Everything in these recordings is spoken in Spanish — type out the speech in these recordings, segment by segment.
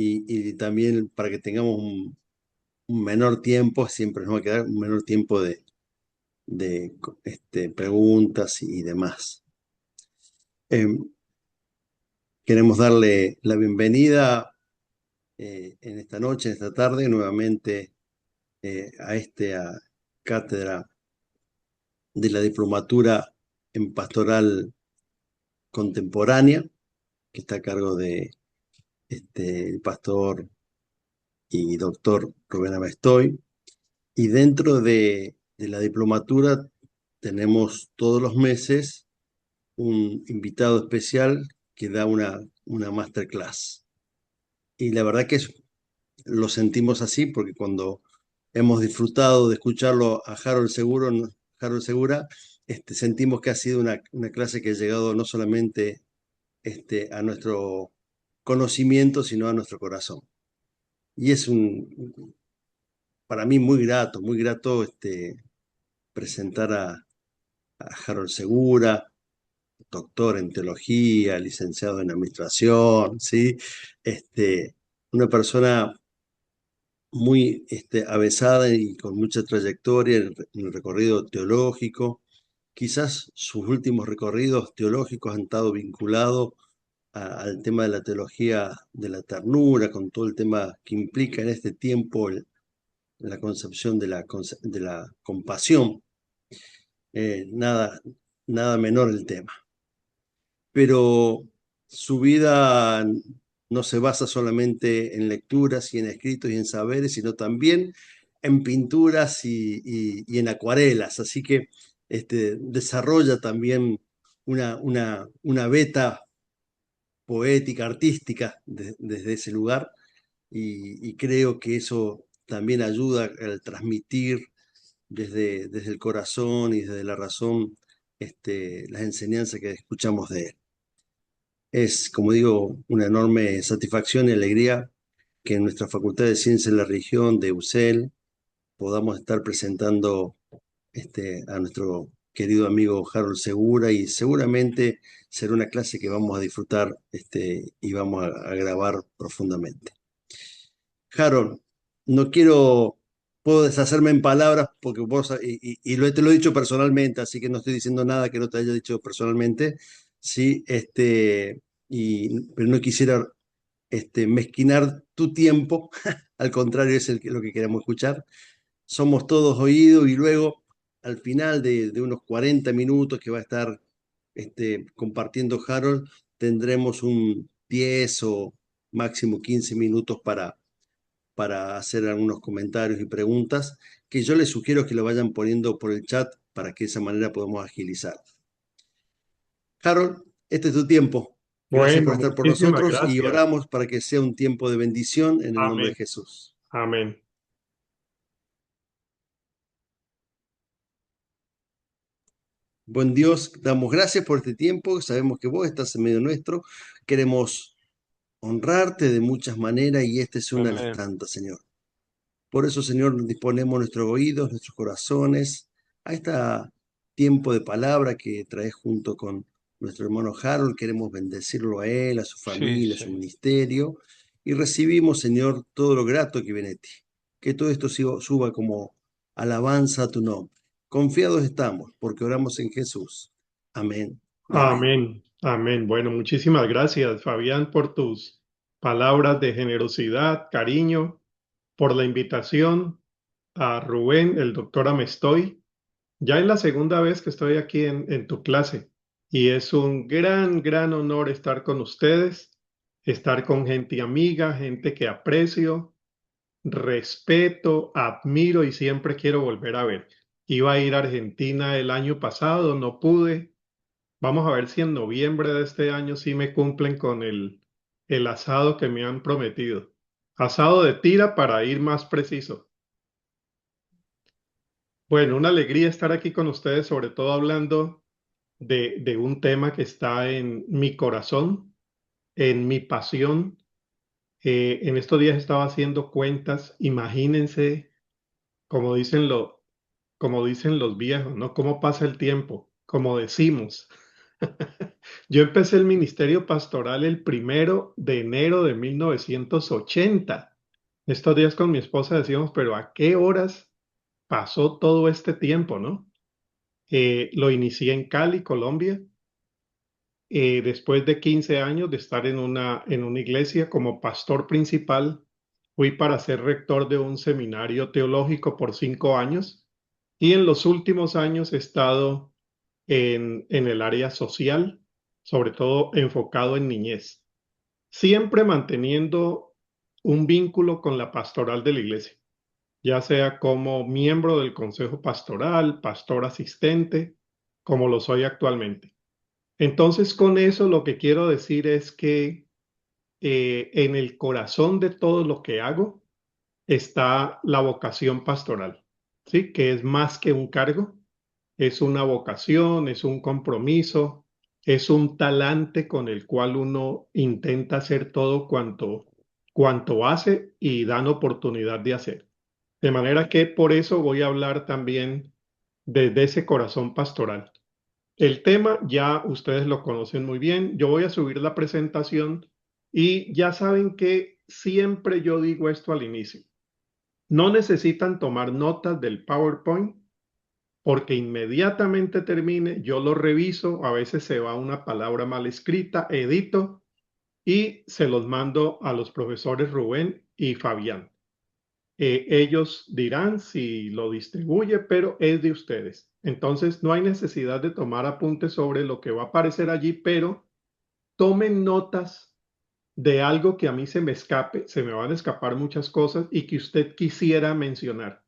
y también para que tengamos un menor tiempo, siempre nos va a quedar un menor tiempo de preguntas y demás. Queremos darle la bienvenida en esta noche, en esta tarde, nuevamente a cátedra de la diplomatura en pastoral contemporánea, que está a cargo de el pastor y doctor Rubén Amestoy. Y dentro de la diplomatura tenemos todos los meses un invitado especial que da una masterclass. Y la verdad que lo sentimos así porque cuando hemos disfrutado de escucharlo a Harold Segura, sentimos que ha sido una clase que ha llegado no solamente a nuestro conocimiento, sino a nuestro corazón. Y es para mí muy grato presentar a Harold Segura, doctor en teología, licenciado en administración, ¿sí? Una persona muy avesada y con mucha trayectoria en el recorrido teológico. Quizás sus últimos recorridos teológicos han estado vinculados al tema de la teología de la ternura, con todo el tema que implica en este tiempo la concepción de la compasión. Nada, nada menor el tema. Pero su vida no se basa solamente en lecturas y en escritos y en saberes, sino también en pinturas y en acuarelas. Así que desarrolla también una beta poética, artística desde ese lugar, y creo que eso también ayuda a transmitir desde el corazón y desde la razón las enseñanzas que escuchamos de él. Es, como digo, una enorme satisfacción y alegría que en nuestra Facultad de Ciencias de la Región de UCEL podamos estar presentando a nuestro querido amigo Harold Segura, y seguramente será una clase que vamos a disfrutar y vamos a grabar profundamente. Harold, no puedo deshacerme en palabras porque vos, te lo he dicho personalmente, así que no estoy diciendo nada que no te haya dicho personalmente, sí, pero no quisiera mezquinar tu tiempo, al contrario, es lo que queremos escuchar. Somos todos oídos, y luego, al final de unos 40 minutos que va a estar compartiendo Harold, tendremos un 10 o máximo 15 minutos para hacer algunos comentarios y preguntas, que yo les sugiero que lo vayan poniendo por el chat para que de esa manera podamos agilizar. Harold, este es tu tiempo. Gracias por Bueno, estar por muchísimas nosotros y gracias. oramos para que sea un tiempo de bendición en el nombre de Amén. Jesús. Amén. Buen Dios, damos gracias por este tiempo. Sabemos que vos estás en medio nuestro. Queremos honrarte de muchas maneras y esta es una de las Amén. tantas, Señor. Por eso, Señor, disponemos nuestros oídos, nuestros corazones a este tiempo de palabra que traes junto con nuestro hermano Harold. Queremos bendecirlo a él, a su Sí, familia, a su sí. ministerio, y recibimos, Señor, todo lo grato que viene de ti. Que todo esto suba como alabanza a tu nombre. Confiados estamos porque oramos en Jesús. Amén y amén. Amén. Amén. Bueno, muchísimas gracias, Fabián, por tus palabras de generosidad, cariño, por la invitación a Rubén, el doctor Amestoy. Ya es la segunda vez que estoy aquí en tu clase y es un gran, gran honor estar con ustedes, estar con gente amiga, gente que aprecio, respeto, admiro y siempre quiero volver a ver. Iba a ir a Argentina el año pasado, no pude. Vamos a ver si en noviembre de este año sí me cumplen con el asado que me han prometido. Asado de tira para ir más preciso. Bueno, una alegría estar aquí con ustedes, sobre todo hablando de un tema que está en mi corazón, en mi pasión. En estos días estaba haciendo cuentas, imagínense, como dicen, como dicen los viejos, ¿no? ¿Cómo pasa el tiempo? Como decimos. Yo empecé el ministerio pastoral el 1 de enero de 1980. Estos días con mi esposa decíamos, pero ¿a qué horas pasó todo este tiempo, no? Lo inicié en Cali, Colombia, después de 15 años de estar en una iglesia como pastor principal. Fui para ser rector de un seminario teológico por 5 años y en los últimos años he estado en el área social, sobre todo enfocado en niñez, siempre manteniendo un vínculo con la pastoral de la iglesia, ya sea como miembro del consejo pastoral, pastor asistente, como lo soy actualmente. Entonces, con eso lo que quiero decir es que en el corazón de todo lo que hago está la vocación pastoral, ¿sí? Que es más que un cargo, es una vocación, es un compromiso, es un talante con el cual uno intenta hacer todo cuanto hace y dan oportunidad de hacer. De manera que por eso voy a hablar también desde ese corazón pastoral. El tema ya ustedes lo conocen muy bien. Yo voy a subir la presentación y ya saben que siempre yo digo esto al inicio. No necesitan tomar notas del PowerPoint porque inmediatamente termine, yo lo reviso, a veces se va una palabra mal escrita, edito y se los mando a los profesores Rubén y Fabián. Ellos dirán si lo distribuye, pero es de ustedes. Entonces no hay necesidad de tomar apuntes sobre lo que va a aparecer allí, pero tomen notas de algo que a mí se me escape, se me van a escapar muchas cosas y que usted quisiera mencionar.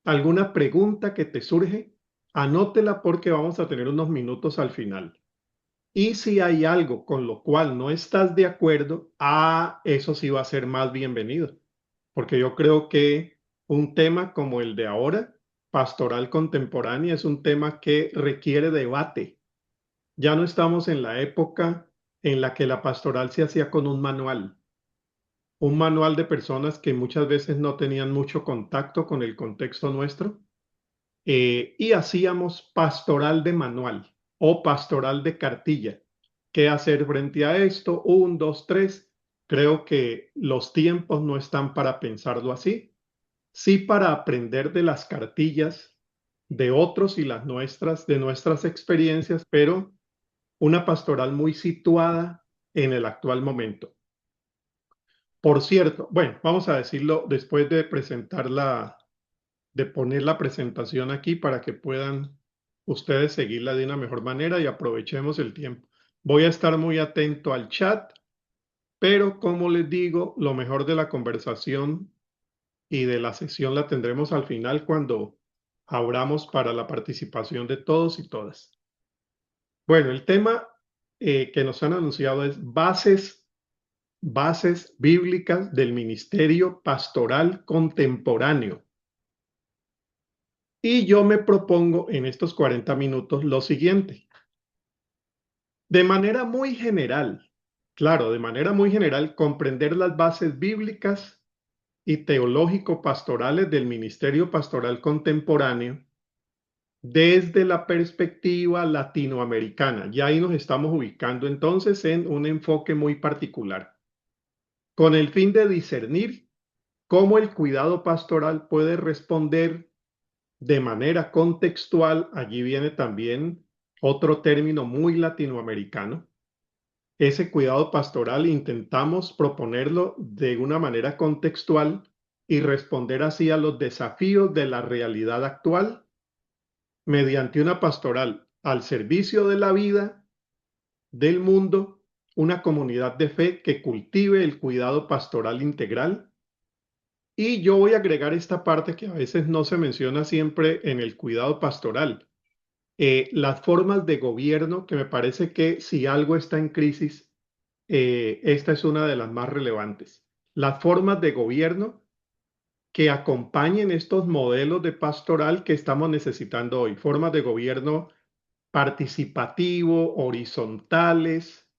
¿Alguna pregunta que te surge? Anótela porque vamos a tener unos minutos al final. Y si hay algo con lo cual no estás de acuerdo, eso sí va a ser más bienvenido. Porque yo creo que un tema como el de ahora, pastoral contemporánea, es un tema que requiere debate. Ya no estamos en la época en la que la pastoral se hacía con un manual de personas que muchas veces no tenían mucho contacto con el contexto nuestro, y hacíamos pastoral de manual o pastoral de cartilla. ¿Qué hacer frente a esto? Un, dos, tres. Creo que los tiempos no están para pensarlo así, sí para aprender de las cartillas de otros y las nuestras, de nuestras experiencias, pero una pastoral muy situada en el actual momento. Por cierto, bueno, vamos a decirlo después de de poner la presentación aquí para que puedan ustedes seguirla de una mejor manera y aprovechemos el tiempo. Voy a estar muy atento al chat, pero como les digo, lo mejor de la conversación y de la sesión la tendremos al final cuando abramos para la participación de todos y todas. Bueno, el tema que nos han anunciado es bases bíblicas del ministerio pastoral contemporáneo. Y yo me propongo en estos 40 minutos lo siguiente. De manera muy general, claro, de manera muy general, comprender las bases bíblicas y teológico-pastorales del ministerio pastoral contemporáneo desde la perspectiva latinoamericana. Ya ahí nos estamos ubicando entonces en un enfoque muy particular, con el fin de discernir cómo el cuidado pastoral puede responder de manera contextual. Allí viene también otro término muy latinoamericano. Ese cuidado pastoral intentamos proponerlo de una manera contextual y responder así a los desafíos de la realidad actual mediante una pastoral al servicio de la vida, del mundo, una comunidad de fe que cultive el cuidado pastoral integral. Y yo voy a agregar esta parte que a veces no se menciona siempre en el cuidado pastoral. Las formas de gobierno, que me parece que si algo está en crisis, esta es una de las más relevantes. Las formas de gobierno que acompañen estos modelos de pastoral que estamos necesitando hoy. Formas de gobierno participativo, horizontales,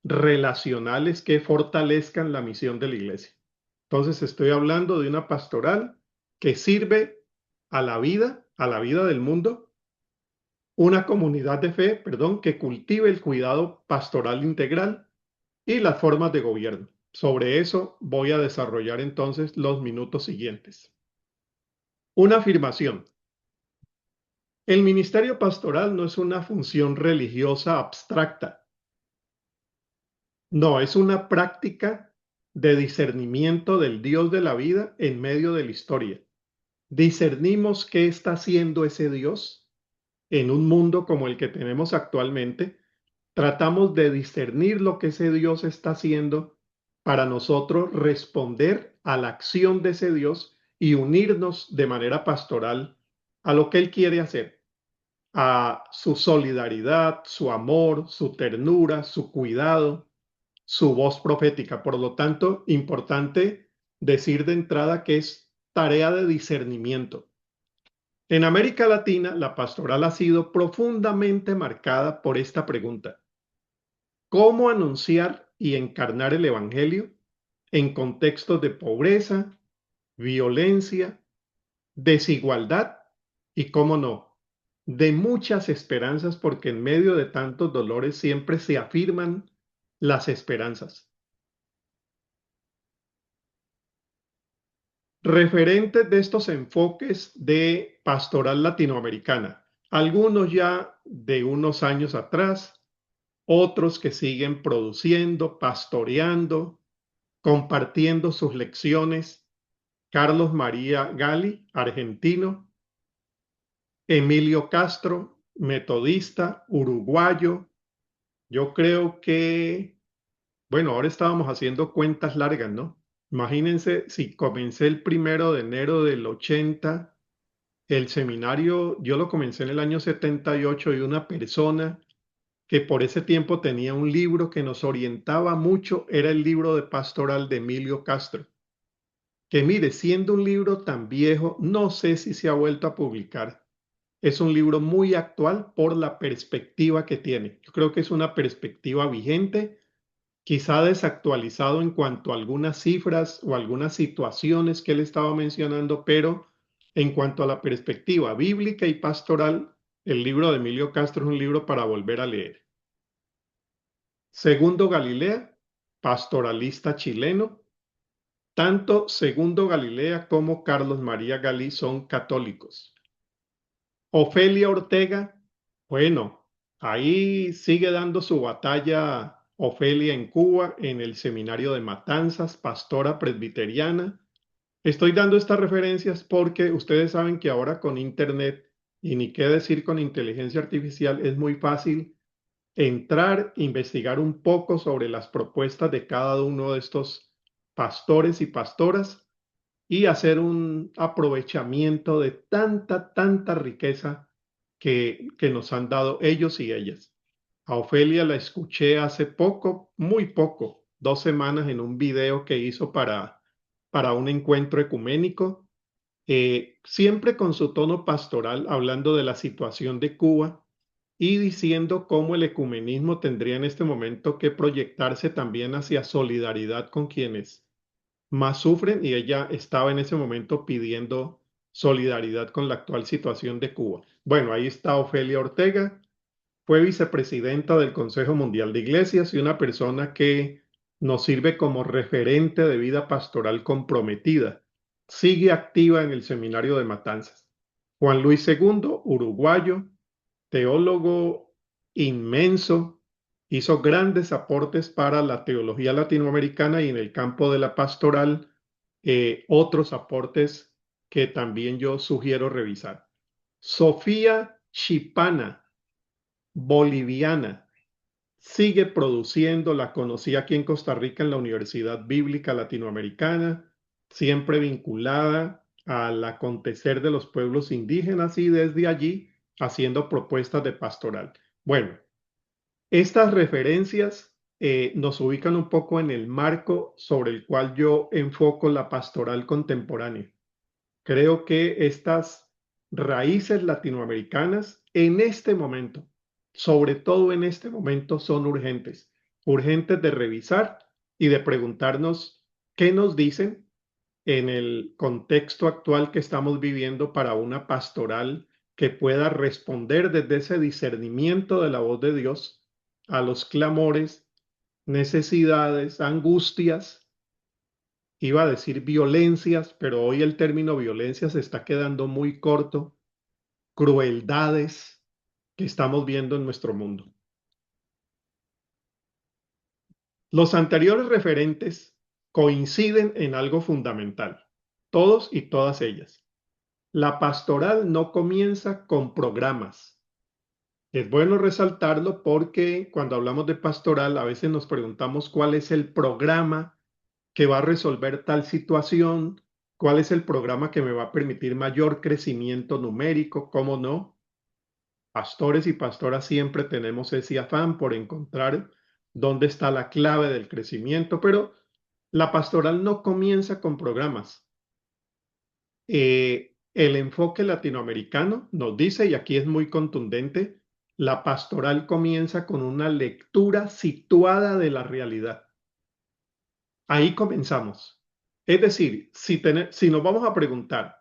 relacionales que fortalezcan la misión de la iglesia. Entonces estoy hablando de una pastoral que sirve a la vida del mundo, una comunidad de fe, perdón, que cultive el cuidado pastoral integral y las formas de gobierno. Sobre eso voy a desarrollar entonces los minutos siguientes. Una afirmación. El ministerio pastoral no es una función religiosa abstracta. No, es una práctica de discernimiento del Dios de la vida en medio de la historia. Discernimos qué está haciendo ese Dios en un mundo como el que tenemos actualmente. Tratamos de discernir lo que ese Dios está haciendo para nosotros responder a la acción de ese Dios y unirnos de manera pastoral a lo que Él quiere hacer, a su solidaridad, su amor, su ternura, su cuidado, su voz profética. Por lo tanto, importante decir de entrada que es tarea de discernimiento. En América Latina, la pastoral ha sido profundamente marcada por esta pregunta: ¿cómo anunciar y encarnar el Evangelio en contextos de pobreza, violencia, desigualdad y, cómo no, de muchas esperanzas? Porque en medio de tantos dolores siempre se afirman las esperanzas. Referentes de estos enfoques de pastoral latinoamericana, algunos ya de unos años atrás, otros que siguen produciendo, pastoreando, compartiendo sus lecciones: Carlos María Gali, argentino; Emilio Castro, metodista, uruguayo. Yo creo que, bueno, ahora estábamos haciendo cuentas largas, ¿no? Imagínense, si comencé el 1 de enero del 80, el seminario, yo lo comencé en el año 78, y una persona que por ese tiempo tenía un libro que nos orientaba mucho era el libro de pastoral de Emilio Castro, que mire, siendo un libro tan viejo, no sé si se ha vuelto a publicar. Es un libro muy actual por la perspectiva que tiene. Yo creo que es una perspectiva vigente, quizá desactualizado en cuanto a algunas cifras o algunas situaciones que él estaba mencionando, pero en cuanto a la perspectiva bíblica y pastoral, el libro de Emilio Castro es un libro para volver a leer. Segundo Galilea, pastoralista chileno. Tanto Segundo Galilea como Carlos María Galí son católicos. Ofelia Ortega, bueno, ahí sigue dando su batalla Ofelia en Cuba, en el seminario de Matanzas, pastora presbiteriana. Estoy dando estas referencias porque ustedes saben que ahora con Internet, y ni qué decir con inteligencia artificial, es muy fácil entrar, investigar un poco sobre las propuestas de cada uno de estos pastores y pastoras y hacer un aprovechamiento de tanta riqueza que nos han dado ellos y ellas. A Ofelia la escuché hace poco, muy poco, 2 semanas, en un video que hizo para un encuentro ecuménico, siempre con su tono pastoral, hablando de la situación de Cuba y diciendo cómo el ecumenismo tendría en este momento que proyectarse también hacia solidaridad con quienes más sufren, y ella estaba en ese momento pidiendo solidaridad con la actual situación de Cuba. Bueno, ahí está Ofelia Ortega, fue vicepresidenta del Consejo Mundial de Iglesias y una persona que nos sirve como referente de vida pastoral comprometida. Sigue activa en el Seminario de Matanzas. Juan Luis segundo, uruguayo, teólogo inmenso, hizo grandes aportes para la teología latinoamericana y en el campo de la pastoral, otros aportes que también yo sugiero revisar. Sofía Chipana, boliviana, sigue produciendo, la conocí aquí en Costa Rica en la Universidad Bíblica Latinoamericana, siempre vinculada al acontecer de los pueblos indígenas y desde allí haciendo propuestas de pastoral. Bueno, estas referencias nos ubican un poco en el marco sobre el cual yo enfoco la pastoral contemporánea. Creo que estas raíces latinoamericanas en este momento, sobre todo en este momento, son urgentes, urgentes de revisar y de preguntarnos qué nos dicen en el contexto actual que estamos viviendo para una pastoral que pueda responder desde ese discernimiento de la voz de Dios a los clamores, necesidades, angustias, iba a decir violencias, pero hoy el término violencia se está quedando muy corto, crueldades que estamos viendo en nuestro mundo. Los anteriores referentes coinciden en algo fundamental, todos y todas ellas. La pastoral no comienza con programas. Es bueno resaltarlo porque cuando hablamos de pastoral a veces nos preguntamos cuál es el programa que va a resolver tal situación, cuál es el programa que me va a permitir mayor crecimiento numérico, cómo no. Pastores y pastoras siempre tenemos ese afán por encontrar dónde está la clave del crecimiento, pero la pastoral no comienza con programas. El enfoque latinoamericano nos dice, y aquí es muy contundente, la pastoral comienza con una lectura situada de la realidad. Ahí comenzamos. Es decir, si nos vamos a preguntar,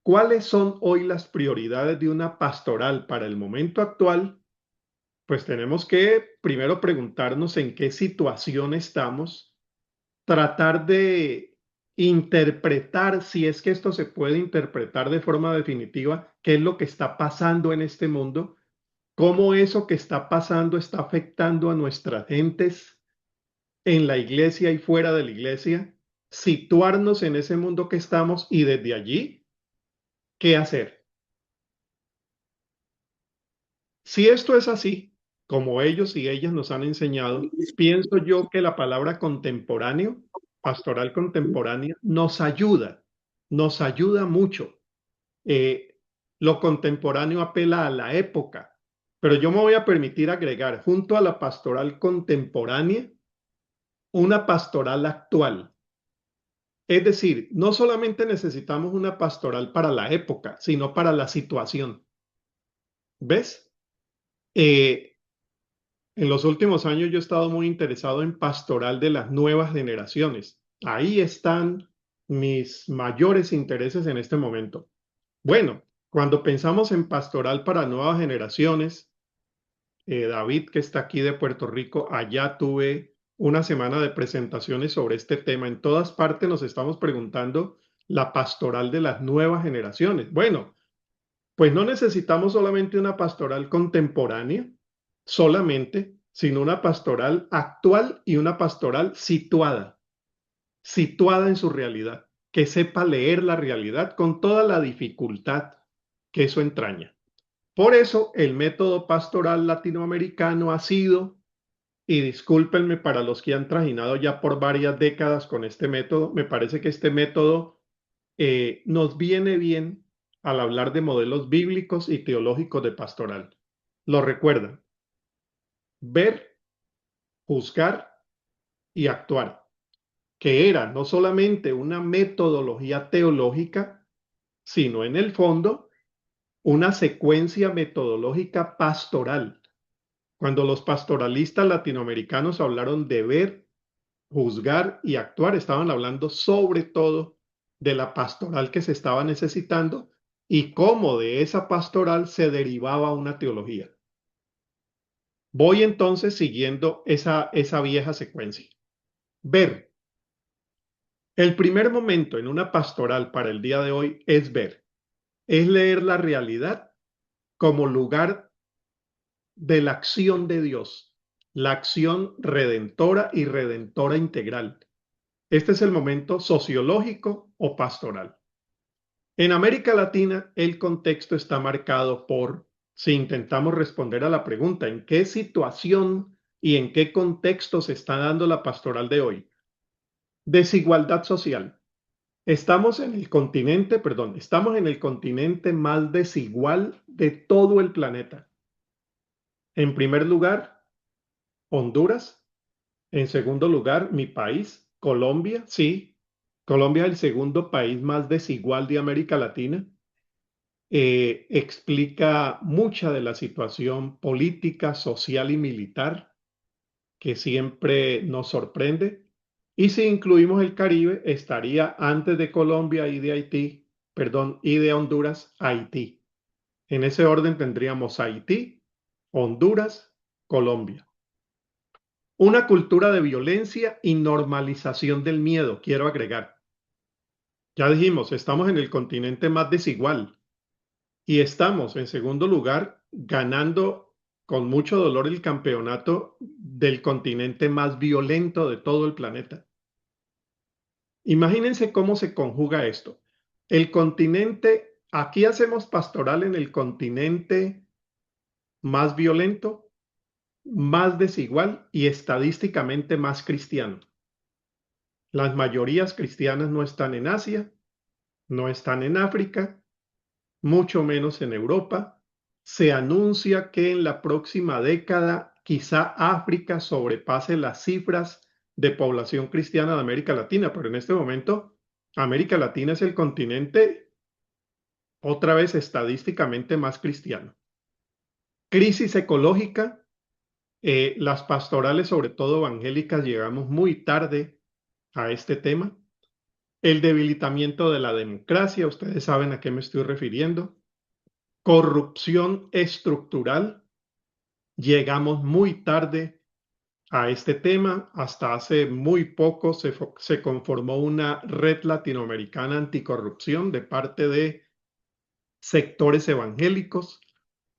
¿cuáles son hoy las prioridades de una pastoral para el momento actual? Pues tenemos que primero preguntarnos en qué situación estamos, tratar de interpretar, si es que esto se puede interpretar de forma definitiva, qué es lo que está pasando en este mundo, cómo eso que está pasando está afectando a nuestras gentes en la iglesia y fuera de la iglesia, situarnos en ese mundo que estamos y desde allí, ¿qué hacer? Si esto es así, como ellos y ellas nos han enseñado, pienso yo que la palabra contemporáneo, pastoral contemporánea, nos ayuda mucho. Eh, lo contemporáneo apela a la época, pero yo me voy a permitir agregar junto a la pastoral contemporánea una pastoral actual. Es decir, no solamente necesitamos una pastoral para la época, sino para la situación. ¿Ves? Eh, En los últimos años yo he estado muy interesado en pastoral de las nuevas generaciones. Ahí están mis mayores intereses en este momento. Bueno, cuando pensamos en pastoral para nuevas generaciones, David, que está aquí de Puerto Rico, allá tuve una semana de presentaciones sobre este tema. En todas partes nos estamos preguntando la pastoral de las nuevas generaciones. Bueno, pues no necesitamos solamente una pastoral contemporánea, solamente, sino una pastoral actual y una pastoral situada en su realidad, que sepa leer la realidad con toda la dificultad que eso entraña. Por eso el método pastoral latinoamericano ha sido, y discúlpenme para los que han trajinado ya por varias décadas con este método, me parece que este método nos viene bien al hablar de modelos bíblicos y teológicos de pastoral. Lo recuerdan: ver, juzgar y actuar, que era no solamente una metodología teológica, sino en el fondo una secuencia metodológica pastoral. Cuando los pastoralistas latinoamericanos hablaron de ver, juzgar y actuar, estaban hablando sobre todo de la pastoral que se estaba necesitando y cómo de esa pastoral se derivaba una teología. Voy entonces siguiendo esa vieja secuencia. Ver. El primer momento en una pastoral para el día de hoy es ver, es leer la realidad como lugar de la acción de Dios, la acción redentora y redentora integral. Este es el momento sociológico o pastoral. En América Latina, el contexto está marcado por, si intentamos responder a la pregunta, ¿en qué situación y en qué contexto se está dando la pastoral de hoy? Desigualdad social. Estamos en el continente más desigual de todo el planeta. En primer lugar, Honduras. En segundo lugar, mi país, Colombia. Sí, Colombia es el segundo país más desigual de América Latina. Explica mucha de la situación política, social y militar que siempre nos sorprende. Y si incluimos el Caribe, estaría antes de Colombia y de Haití, perdón, y de Honduras, Haití. En ese orden tendríamos Haití, Honduras, Colombia. Una cultura de violencia y normalización del miedo, quiero agregar. Ya dijimos, estamos en el continente más desigual y estamos, en segundo lugar, ganando con mucho dolor el campeonato del continente más violento de todo el planeta. Imagínense cómo se conjuga esto. El continente, aquí hacemos pastoral en el continente más violento, más desigual y estadísticamente más cristiano. Las mayorías cristianas no están en Asia, no están en África, mucho menos en Europa. Se anuncia que en la próxima década quizá África sobrepase las cifras de población cristiana de América Latina, pero en este momento América Latina es el continente otra vez estadísticamente más cristiano. Crisis ecológica, las pastorales, sobre todo evangélicas, llegamos muy tarde a este tema. El debilitamiento de la democracia, ustedes saben a qué me estoy refiriendo. Corrupción estructural, llegamos muy tarde a este tema. Hasta hace muy poco se conformó una red latinoamericana anticorrupción de parte de sectores evangélicos.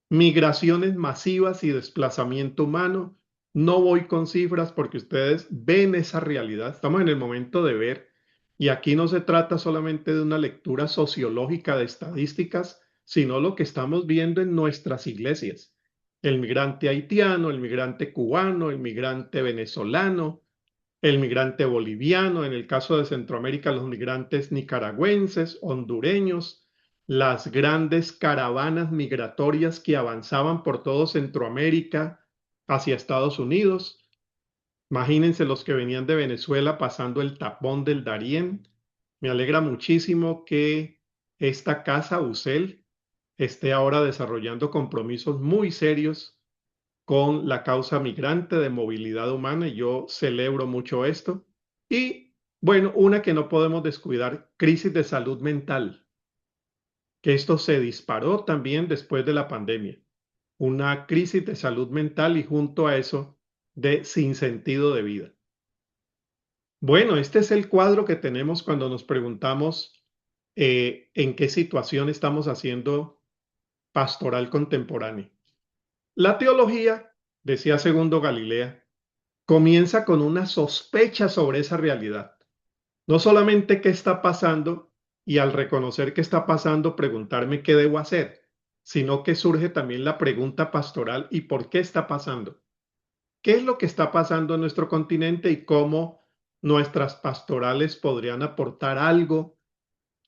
Migraciones masivas y desplazamiento humano. No voy con cifras porque ustedes ven esa realidad. Estamos en el momento de ver, y aquí no se trata solamente de una lectura sociológica de estadísticas, sino lo que estamos viendo en nuestras iglesias. El migrante haitiano, el migrante cubano, el migrante venezolano, el migrante boliviano, en el caso de Centroamérica, los migrantes nicaragüenses, hondureños, las grandes caravanas migratorias que avanzaban por todo Centroamérica hacia Estados Unidos. Imagínense los que venían de Venezuela pasando el tapón del Darién. Me alegra muchísimo que esta casa, UCEL, esté ahora desarrollando compromisos muy serios con la causa migrante de movilidad humana y yo celebro mucho esto. Y bueno, una que no podemos descuidar, crisis de salud mental, que esto se disparó también después de la pandemia. Una crisis de salud mental y junto a eso de sinsentido de vida. Bueno, este es el cuadro que tenemos cuando nos preguntamos en qué situación estamos haciendo pastoral contemporánea. La teología, decía Segundo Galilea, comienza con una sospecha sobre esa realidad. No solamente qué está pasando y al reconocer qué está pasando, preguntarme qué debo hacer, sino que surge también la pregunta pastoral y por qué está pasando. ¿Qué es lo que está pasando en nuestro continente y cómo nuestras pastorales podrían aportar algo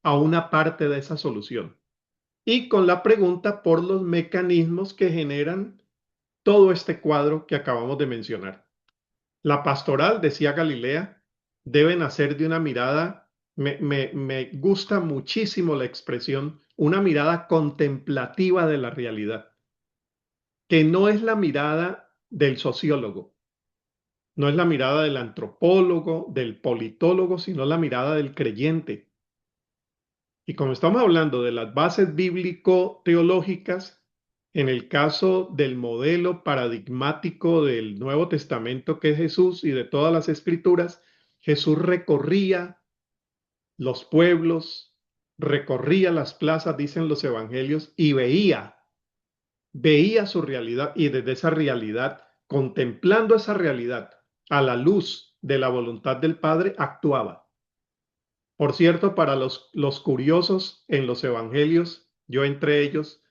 a una parte de esa solución? Y con la pregunta por los mecanismos que generan todo este cuadro que acabamos de mencionar. La pastoral, decía Galilea, debe nacer de una mirada, me gusta muchísimo la expresión, una mirada contemplativa de la realidad, que no es la mirada del sociólogo, no es la mirada del antropólogo, del politólogo, sino la mirada del creyente. Y como estamos hablando de las bases bíblico-teológicas, en el caso del modelo paradigmático del Nuevo Testamento que es Jesús y de todas las escrituras, Jesús recorría los pueblos, recorría las plazas, dicen los evangelios, y veía su realidad y desde esa realidad, contemplando esa realidad a la luz de la voluntad del Padre, actuaba. Por cierto, para los curiosos en los evangelios, yo entre ellos,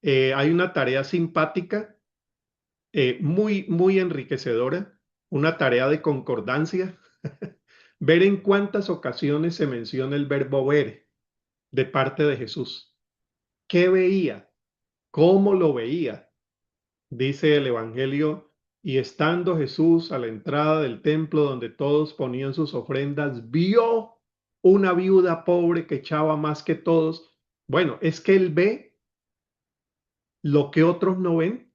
hay una tarea simpática, muy enriquecedora, una tarea de concordancia, ver en cuántas ocasiones se menciona el verbo ver de parte de Jesús. ¿Qué veía? ¿Cómo lo veía? Dice el Evangelio, y estando Jesús a la entrada del templo donde todos ponían sus ofrendas, vio una viuda pobre que echaba más que todos. Bueno, es que él ve lo que otros no ven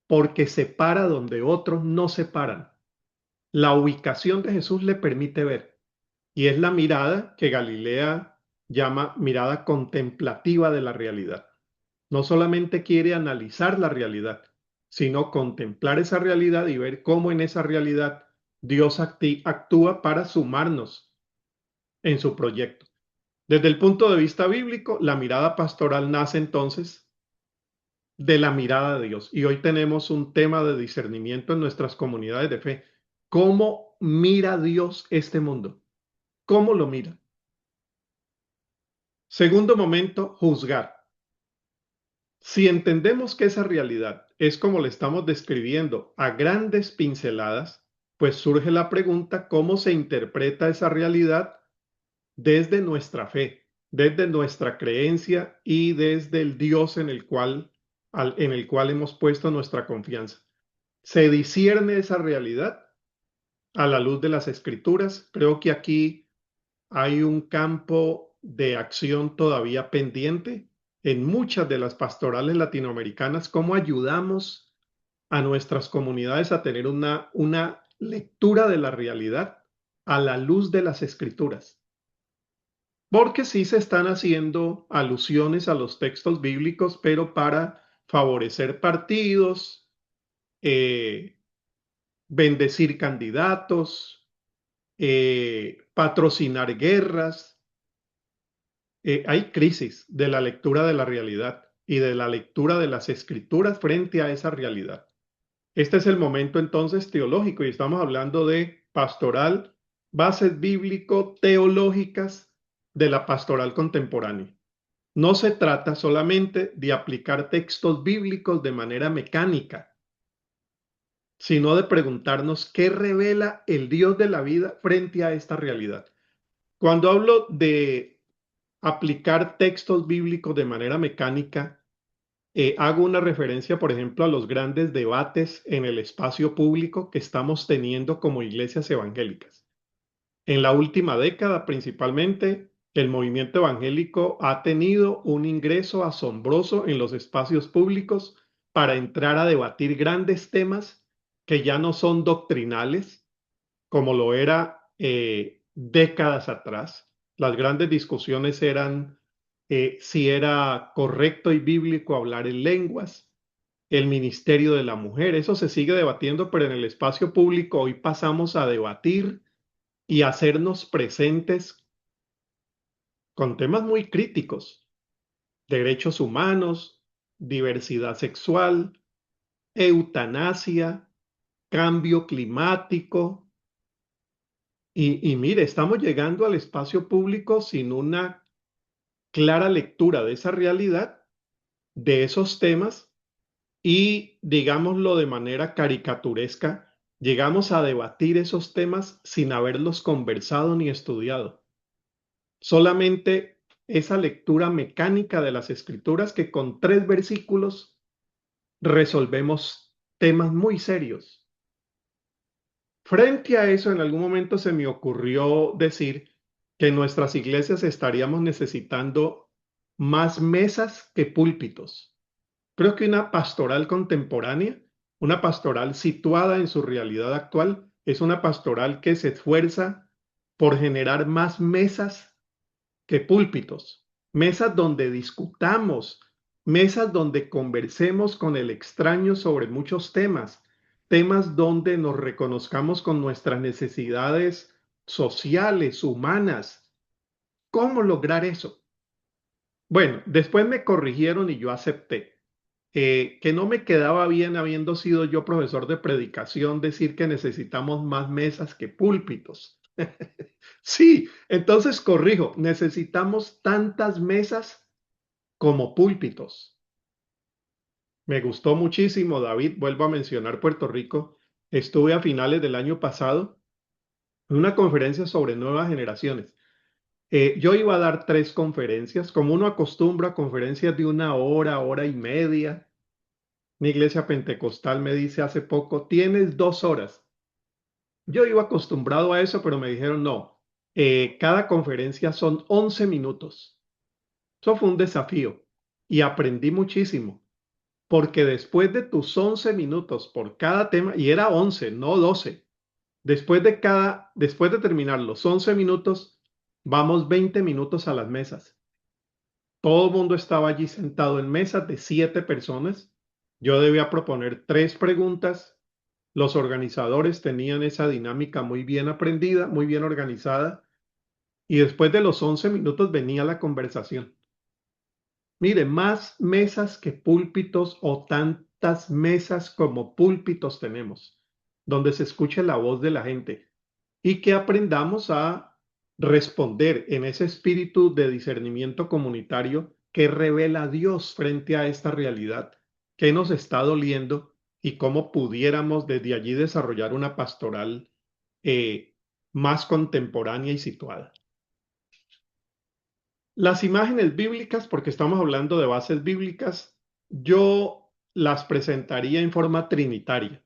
porque se para donde otros no se paran. La ubicación de Jesús le permite ver y es la mirada que Galilea llama mirada contemplativa de la realidad. No solamente quiere analizar la realidad, sino contemplar esa realidad y ver cómo en esa realidad Dios actúa para sumarnos en su proyecto. Desde el punto de vista bíblico, la mirada pastoral nace entonces de la mirada de Dios. Y hoy tenemos un tema de discernimiento en nuestras comunidades de fe. ¿Cómo mira Dios este mundo? ¿Cómo lo mira? Segundo momento, juzgar. Si entendemos que esa realidad es como le estamos describiendo a grandes pinceladas, pues surge la pregunta, ¿cómo se interpreta esa realidad desde nuestra fe, desde nuestra creencia y desde el Dios en el cual hemos puesto nuestra confianza? ¿Se discierne esa realidad a la luz de las escrituras? Creo que aquí hay un campo de acción todavía pendiente en muchas de las pastorales latinoamericanas. ¿Cómo ayudamos a nuestras comunidades a tener una lectura de la realidad a la luz de las escrituras? Porque sí se están haciendo alusiones a los textos bíblicos, pero para favorecer partidos, eh, bendecir candidatos, patrocinar guerras. Hay crisis de la lectura de la realidad y de la lectura de las escrituras frente a esa realidad. Este es el momento entonces teológico y estamos hablando de pastoral, bases bíblico-teológicas de la pastoral contemporánea. No se trata solamente de aplicar textos bíblicos de manera mecánica, sino de preguntarnos qué revela el Dios de la vida frente a esta realidad. Cuando hablo de aplicar textos bíblicos de manera mecánica, hago una referencia, por ejemplo, a los grandes debates en el espacio público que estamos teniendo como iglesias evangélicas. En la última década, principalmente, el movimiento evangélico ha tenido un ingreso asombroso en los espacios públicos para entrar a debatir grandes temas que ya no son doctrinales, como lo era décadas atrás. Las grandes discusiones eran si era correcto y bíblico hablar en lenguas, el ministerio de la mujer. Eso se sigue debatiendo, pero en el espacio público hoy pasamos a debatir y hacernos presentes con temas muy críticos: derechos humanos, diversidad sexual, eutanasia, cambio climático. Y mire, estamos llegando al espacio público sin una clara lectura de esa realidad, de esos temas, y, digámoslo de manera caricaturesca, llegamos a debatir esos temas sin haberlos conversado ni estudiado. Solamente esa lectura mecánica de las escrituras que con 3 versículos resolvemos temas muy serios. Frente a eso, en algún momento se me ocurrió decir que en nuestras iglesias estaríamos necesitando más mesas que púlpitos. Creo que una pastoral contemporánea, una pastoral situada en su realidad actual, es una pastoral que se esfuerza por generar más mesas que púlpitos, mesas donde discutamos, mesas donde conversemos con el extraño sobre muchos temas, temas donde nos reconozcamos con nuestras necesidades sociales, humanas. ¿Cómo lograr eso? Bueno, después me corrigieron y yo acepté que no me quedaba bien, habiendo sido yo profesor de predicación, decir que necesitamos más mesas que púlpitos. Sí, entonces corrijo, necesitamos tantas mesas como púlpitos. Me gustó muchísimo, David. Vuelvo a mencionar Puerto Rico. Estuve a finales del año pasado en una conferencia sobre nuevas generaciones. Yo iba a dar 3 conferencias, como uno acostumbra a conferencias de 1 hora, hora y media. Mi iglesia pentecostal me dice hace poco, tienes 2 horas. Yo iba acostumbrado a eso, pero me dijeron, no, cada conferencia son 11 minutos. Eso fue un desafío y aprendí muchísimo, porque después de tus 11 minutos por cada tema, y era 11, no 12, después de terminar los 11 minutos, vamos 20 minutos a las mesas. Todo el mundo estaba allí sentado en mesas de 7 personas. Yo debía proponer 3 preguntas. Los organizadores tenían esa dinámica muy bien aprendida, muy bien organizada. Y después de los 11 minutos venía la conversación. Mire, más mesas que púlpitos o tantas mesas como púlpitos tenemos, donde se escuche la voz de la gente y que aprendamos a responder en ese espíritu de discernimiento comunitario que revela Dios frente a esta realidad, qué nos está doliendo y cómo pudiéramos desde allí desarrollar una pastoral más contemporánea y situada. Las imágenes bíblicas, porque estamos hablando de bases bíblicas, yo las presentaría en forma trinitaria.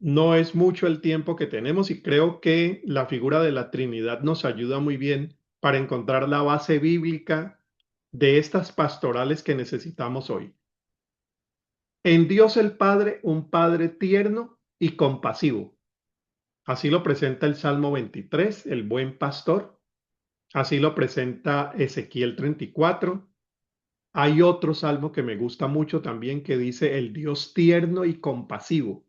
No es mucho el tiempo que tenemos y creo que la figura de la Trinidad nos ayuda muy bien para encontrar la base bíblica de estas pastorales que necesitamos hoy. En Dios el Padre, un Padre tierno y compasivo. Así lo presenta el Salmo 23, el buen pastor. Así lo presenta Ezequiel 34. Hay otro salmo que me gusta mucho también que dice el Dios tierno y compasivo.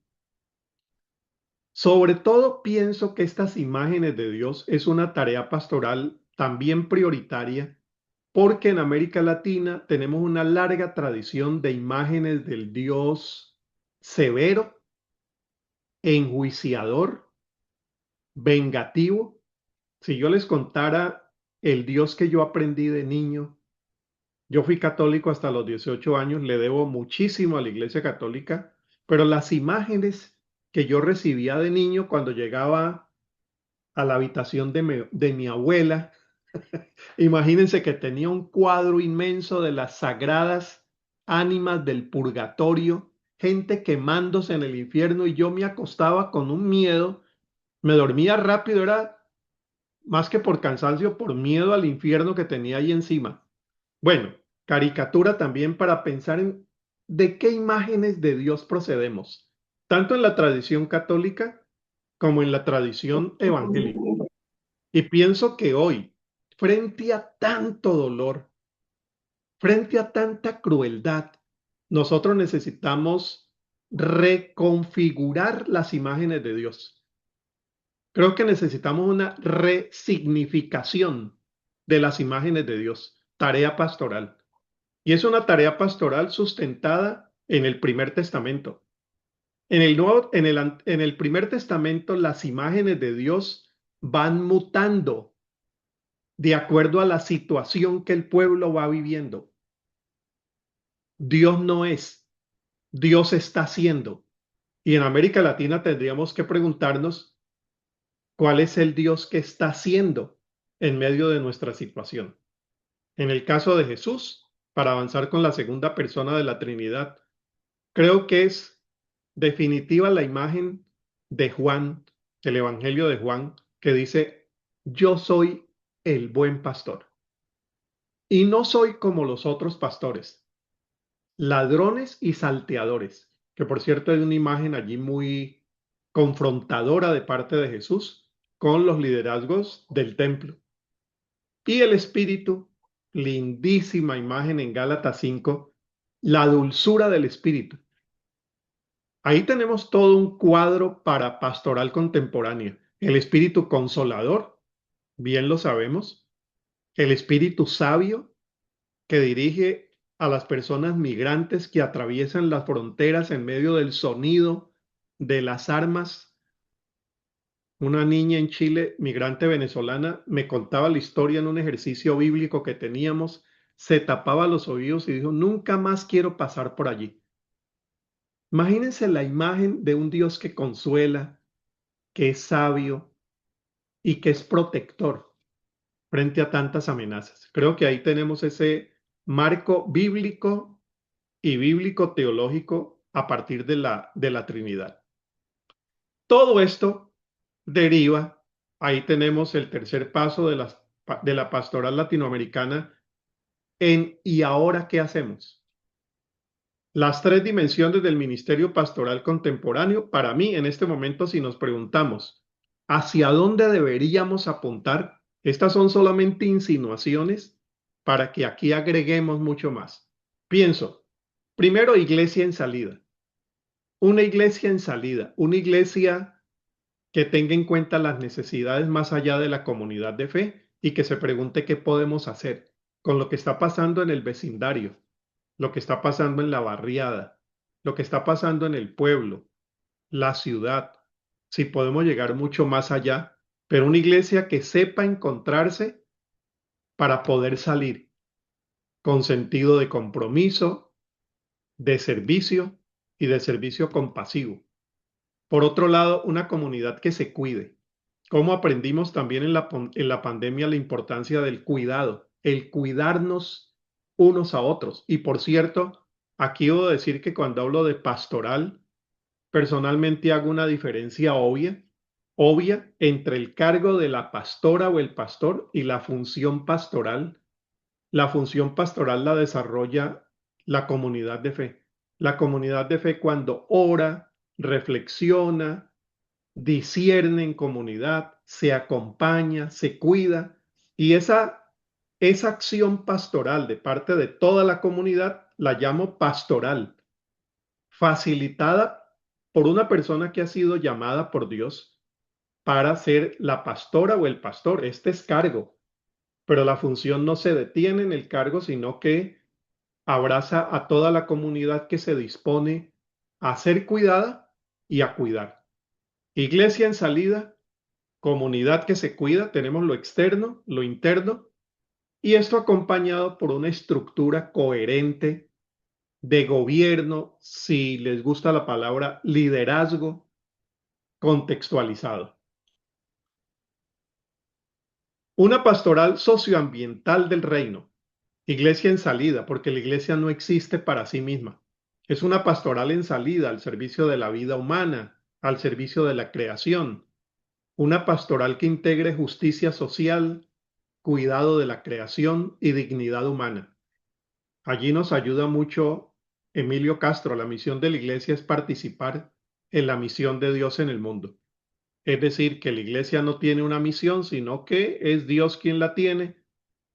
Sobre todo pienso que estas imágenes de Dios es una tarea pastoral también prioritaria porque en América Latina tenemos una larga tradición de imágenes del Dios severo, enjuiciador, vengativo. Si yo les contara el Dios que yo aprendí de niño, yo fui católico hasta los 18 años, le debo muchísimo a la Iglesia Católica, pero las imágenes que yo recibía de niño cuando llegaba a la habitación de mi abuela, imagínense que tenía un cuadro inmenso de las sagradas ánimas del purgatorio, gente quemándose en el infierno y yo me acostaba con un miedo, me dormía rápido, era más que por cansancio, por miedo al infierno que tenía ahí encima. Bueno, caricatura también para pensar en de qué imágenes de Dios procedemos, tanto en la tradición católica como en la tradición evangélica. Y pienso que hoy, frente a tanto dolor, frente a tanta crueldad, nosotros necesitamos reconfigurar las imágenes de Dios. Creo que necesitamos una resignificación de las imágenes de Dios, tarea pastoral. Y es una tarea pastoral sustentada en el Primer Testamento. En el Primer Testamento, las imágenes de Dios van mutando de acuerdo a la situación que el pueblo va viviendo. Dios no es, Dios está haciendo. Y en América Latina tendríamos que preguntarnos cuál es el Dios que está haciendo en medio de nuestra situación. En el caso de Jesús, para avanzar con la segunda persona de la Trinidad, creo que es definitiva la imagen de Juan, el Evangelio de Juan, que dice, yo soy el buen pastor. Y no soy como los otros pastores, ladrones y salteadores, que por cierto hay una imagen allí muy confrontadora de parte de Jesús con los liderazgos del templo. Y el Espíritu, lindísima imagen en Gálatas 5, la dulzura del Espíritu. Ahí tenemos todo un cuadro para pastoral contemporánea. El Espíritu consolador, bien lo sabemos. El Espíritu sabio, que dirige a las personas migrantes que atraviesan las fronteras en medio del sonido de las armas. Una niña en Chile, migrante venezolana, me contaba la historia en un ejercicio bíblico que teníamos, se tapaba los oídos y dijo, nunca más quiero pasar por allí. Imagínense la imagen de un Dios que consuela, que es sabio y que es protector frente a tantas amenazas. Creo que ahí tenemos ese marco bíblico y bíblico teológico a partir de la Trinidad. Todo esto deriva, ahí tenemos el tercer paso de la pastoral latinoamericana en ¿y ahora qué hacemos? Las 3 dimensiones del ministerio pastoral contemporáneo, para mí en este momento si nos preguntamos ¿hacia dónde deberíamos apuntar? Estas son solamente insinuaciones para que aquí agreguemos mucho más. Pienso, primero, iglesia en salida. Una iglesia en salida, una iglesia que tenga en cuenta las necesidades más allá de la comunidad de fe y que se pregunte qué podemos hacer con lo que está pasando en el vecindario, lo que está pasando en la barriada, lo que está pasando en el pueblo, la ciudad, si podemos llegar mucho más allá, pero una iglesia que sepa encontrarse para poder salir con sentido de compromiso, de servicio y de servicio compasivo. Por otro lado, una comunidad que se cuide. Como aprendimos también en la pandemia la importancia del cuidado, el cuidarnos unos a otros. Y por cierto, aquí debo decir que cuando hablo de pastoral, personalmente hago una diferencia obvia entre el cargo de la pastora o el pastor y la función pastoral. La función pastoral la desarrolla la comunidad de fe. La comunidad de fe cuando ora, reflexiona, discierne en comunidad, se acompaña, se cuida y esa acción pastoral de parte de toda la comunidad la llamo pastoral, facilitada por una persona que ha sido llamada por Dios para ser la pastora o el pastor. Este es cargo, pero la función no se detiene en el cargo, sino que abraza a toda la comunidad que se dispone a ser cuidada y a cuidar. Iglesia en salida, comunidad que se cuida, tenemos lo externo, lo interno, y esto acompañado por una estructura coherente de gobierno, si les gusta la palabra liderazgo, contextualizado. Una pastoral socioambiental del reino, iglesia en salida, porque la iglesia no existe para sí misma. Es una pastoral en salida al servicio de la vida humana, al servicio de la creación. Una pastoral que integre justicia social, cuidado de la creación y dignidad humana. Allí nos ayuda mucho Emilio Castro. La misión de la iglesia es participar en la misión de Dios en el mundo. Es decir, que la iglesia no tiene una misión, sino que es Dios quien la tiene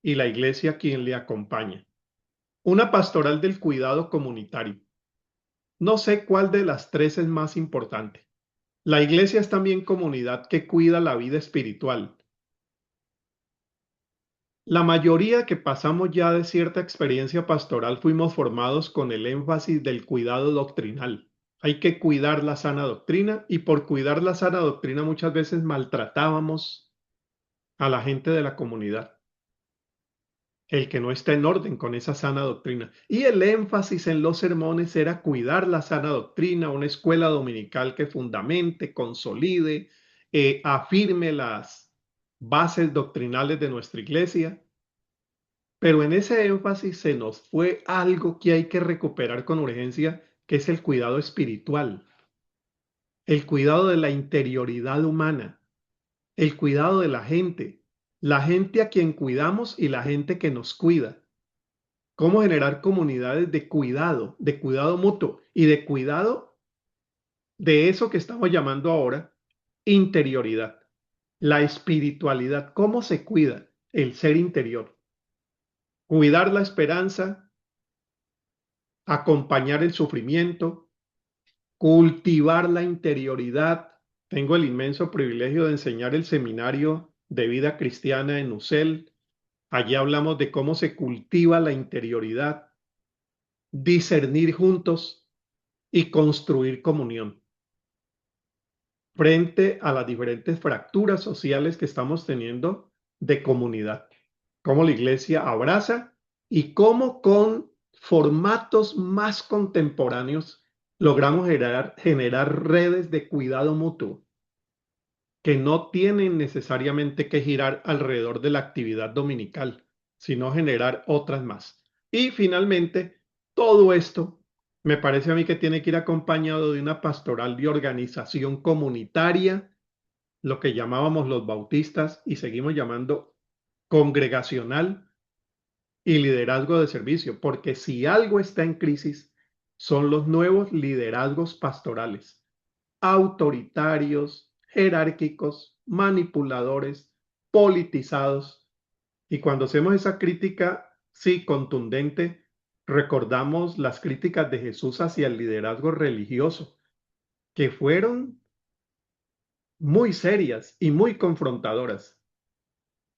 y la iglesia quien le acompaña. Una pastoral del cuidado comunitario. No sé cuál de las tres es más importante. La iglesia es también comunidad que cuida la vida espiritual. La mayoría que pasamos ya de cierta experiencia pastoral fuimos formados con el énfasis del cuidado doctrinal. Hay que cuidar la sana doctrina y por cuidar la sana doctrina muchas veces maltratábamos a la gente de la comunidad, el que no está en orden con esa sana doctrina. Y el énfasis en los sermones era cuidar la sana doctrina, una escuela dominical que fundamente, consolide, afirme las bases doctrinales de nuestra iglesia. Pero en ese énfasis se nos fue algo que hay que recuperar con urgencia, que es el cuidado espiritual, el cuidado de la interioridad humana, el cuidado de la gente a quien cuidamos y la gente que nos cuida. Cómo generar comunidades de cuidado mutuo y de cuidado de eso que estamos llamando ahora interioridad, la espiritualidad, cómo se cuida el ser interior, cuidar la esperanza, acompañar el sufrimiento, cultivar la interioridad. Tengo el inmenso privilegio de enseñar el seminario de vida cristiana en UCEL. Allí hablamos de cómo se cultiva la interioridad, discernir juntos y construir comunión frente a las diferentes fracturas sociales que estamos teniendo de comunidad. Cómo la iglesia abraza y cómo con formatos más contemporáneos logramos generar redes de cuidado mutuo que no tienen necesariamente que girar alrededor de la actividad dominical, sino generar otras más. Y finalmente, todo esto me parece a mí que tiene que ir acompañado de una pastoral de organización comunitaria, lo que llamábamos los bautistas y seguimos llamando congregacional y liderazgo de servicio, porque si algo está en crisis, son los nuevos liderazgos pastorales, autoritarios, jerárquicos, manipuladores, politizados. Y cuando hacemos esa crítica sí, contundente, recordamos las críticas de Jesús hacia el liderazgo religioso, que fueron muy serias y muy confrontadoras.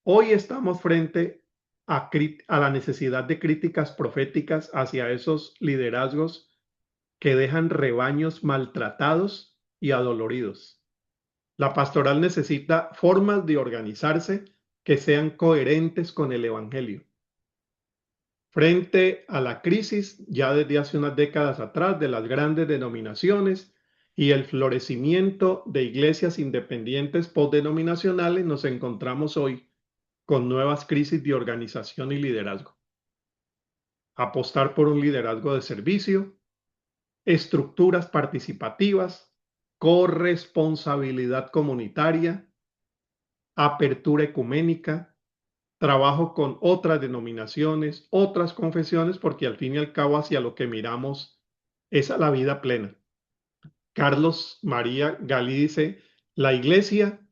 Hoy estamos frente a la necesidad de críticas proféticas hacia esos liderazgos que dejan rebaños maltratados y adoloridos. La pastoral necesita formas de organizarse que sean coherentes con el Evangelio. Frente a la crisis ya desde hace unas décadas atrás de las grandes denominaciones y el florecimiento de iglesias independientes postdenominacionales, nos encontramos hoy con nuevas crisis de organización y liderazgo. Apostar por un liderazgo de servicio, estructuras participativas, corresponsabilidad comunitaria, apertura ecuménica, trabajo con otras denominaciones, otras confesiones, porque al fin y al cabo hacia lo que miramos es a la vida plena. Carlos María Galí dice, la iglesia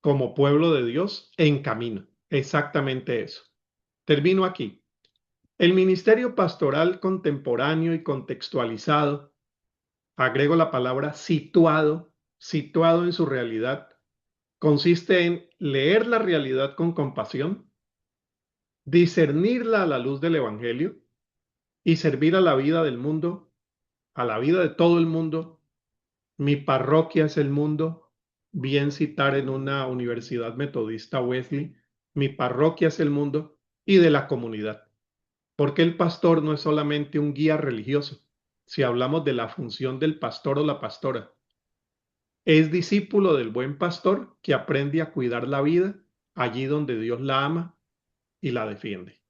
como pueblo de Dios en camino. Exactamente eso. Termino aquí. El ministerio pastoral contemporáneo y contextualizado, agrego la palabra situado, situado en su realidad, consiste en leer la realidad con compasión, discernirla a la luz del Evangelio y servir a la vida del mundo, a la vida de todo el mundo. Mi parroquia es el mundo, bien citar en una universidad metodista Wesley, mi parroquia es el mundo y de la comunidad. Porque el pastor no es solamente un guía religioso, si hablamos de la función del pastor o la pastora. Es discípulo del buen pastor que aprende a cuidar la vida allí donde Dios la ama y la defiende.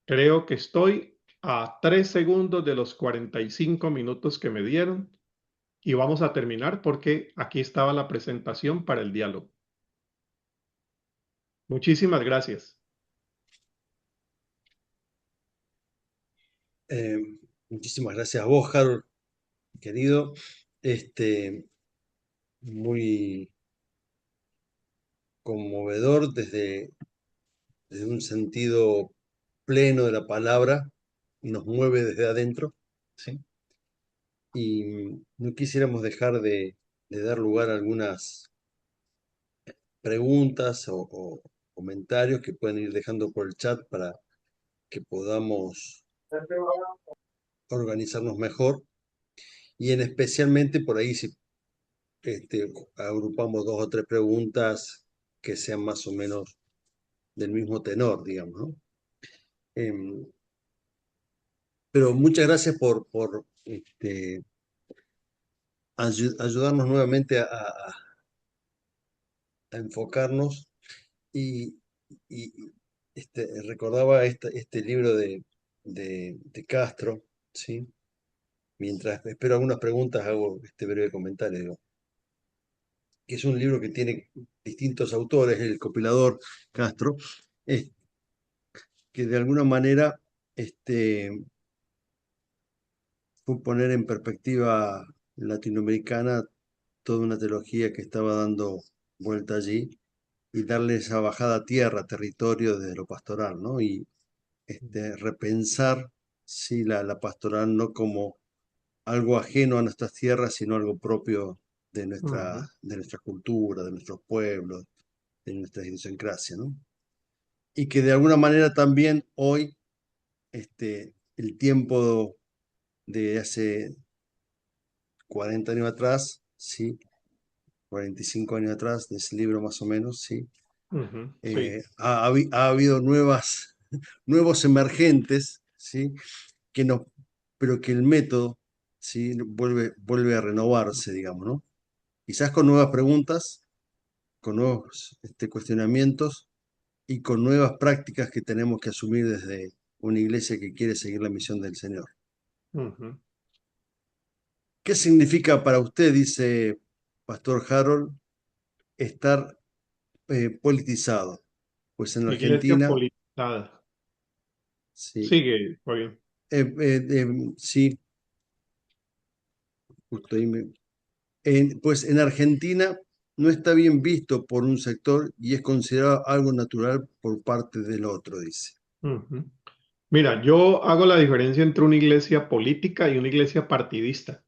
Creo que estoy a 3 segundos de los 45 minutos que me dieron y vamos a terminar porque aquí estaba la presentación para el diálogo. Muchísimas gracias. Eh, Muchísimas gracias a vos, Harold, querido. Muy conmovedor desde un sentido pleno de la palabra, nos mueve desde adentro, ¿sí? Y no quisiéramos dejar de dar lugar a algunas preguntas o comentarios que pueden ir dejando por el chat para que podamos organizarnos mejor y en especialmente por ahí si agrupamos dos o tres preguntas que sean más o menos del mismo tenor, digamos, ¿no? Em, pero muchas gracias por ayudarnos nuevamente a enfocarnos y, y, recordaba este libro de Castro, ¿sí? Mientras espero algunas preguntas, hago este breve comentario, digo, que es un libro que tiene distintos autores, el compilador Castro, es, que de alguna manera fue poner en perspectiva latinoamericana toda una teología que estaba dando vuelta allí y darle esa bajada a tierra, territorio desde lo pastoral, ¿no? Y repensar sí, la pastoral no como algo ajeno a nuestras tierras, sino algo propio de nuestra cultura, de nuestros pueblos, de nuestra idiosincrasia, ¿no? Y que de alguna manera también hoy el tiempo de hace 40 años atrás, ¿sí? 45 años atrás, de ese libro más o menos, ¿sí? Sí. Ha habido nuevos emergentes, ¿sí? Que no, pero que el método, ¿sí? Vuelve a renovarse, digamos, ¿no? Quizás con nuevas preguntas, con nuevos cuestionamientos y con nuevas prácticas que tenemos que asumir desde una iglesia que quiere seguir la misión del Señor. ¿Qué significa para usted, dice Pastor Harold, estar politizado? Pues en Iglesia Argentina, politizada. sí, Sigue, Fabián. sí, justo ahí pues en Argentina no está bien visto por un sector y es considerado algo natural por parte del otro, dice. Mira, yo hago la diferencia entre una iglesia política y una iglesia partidista.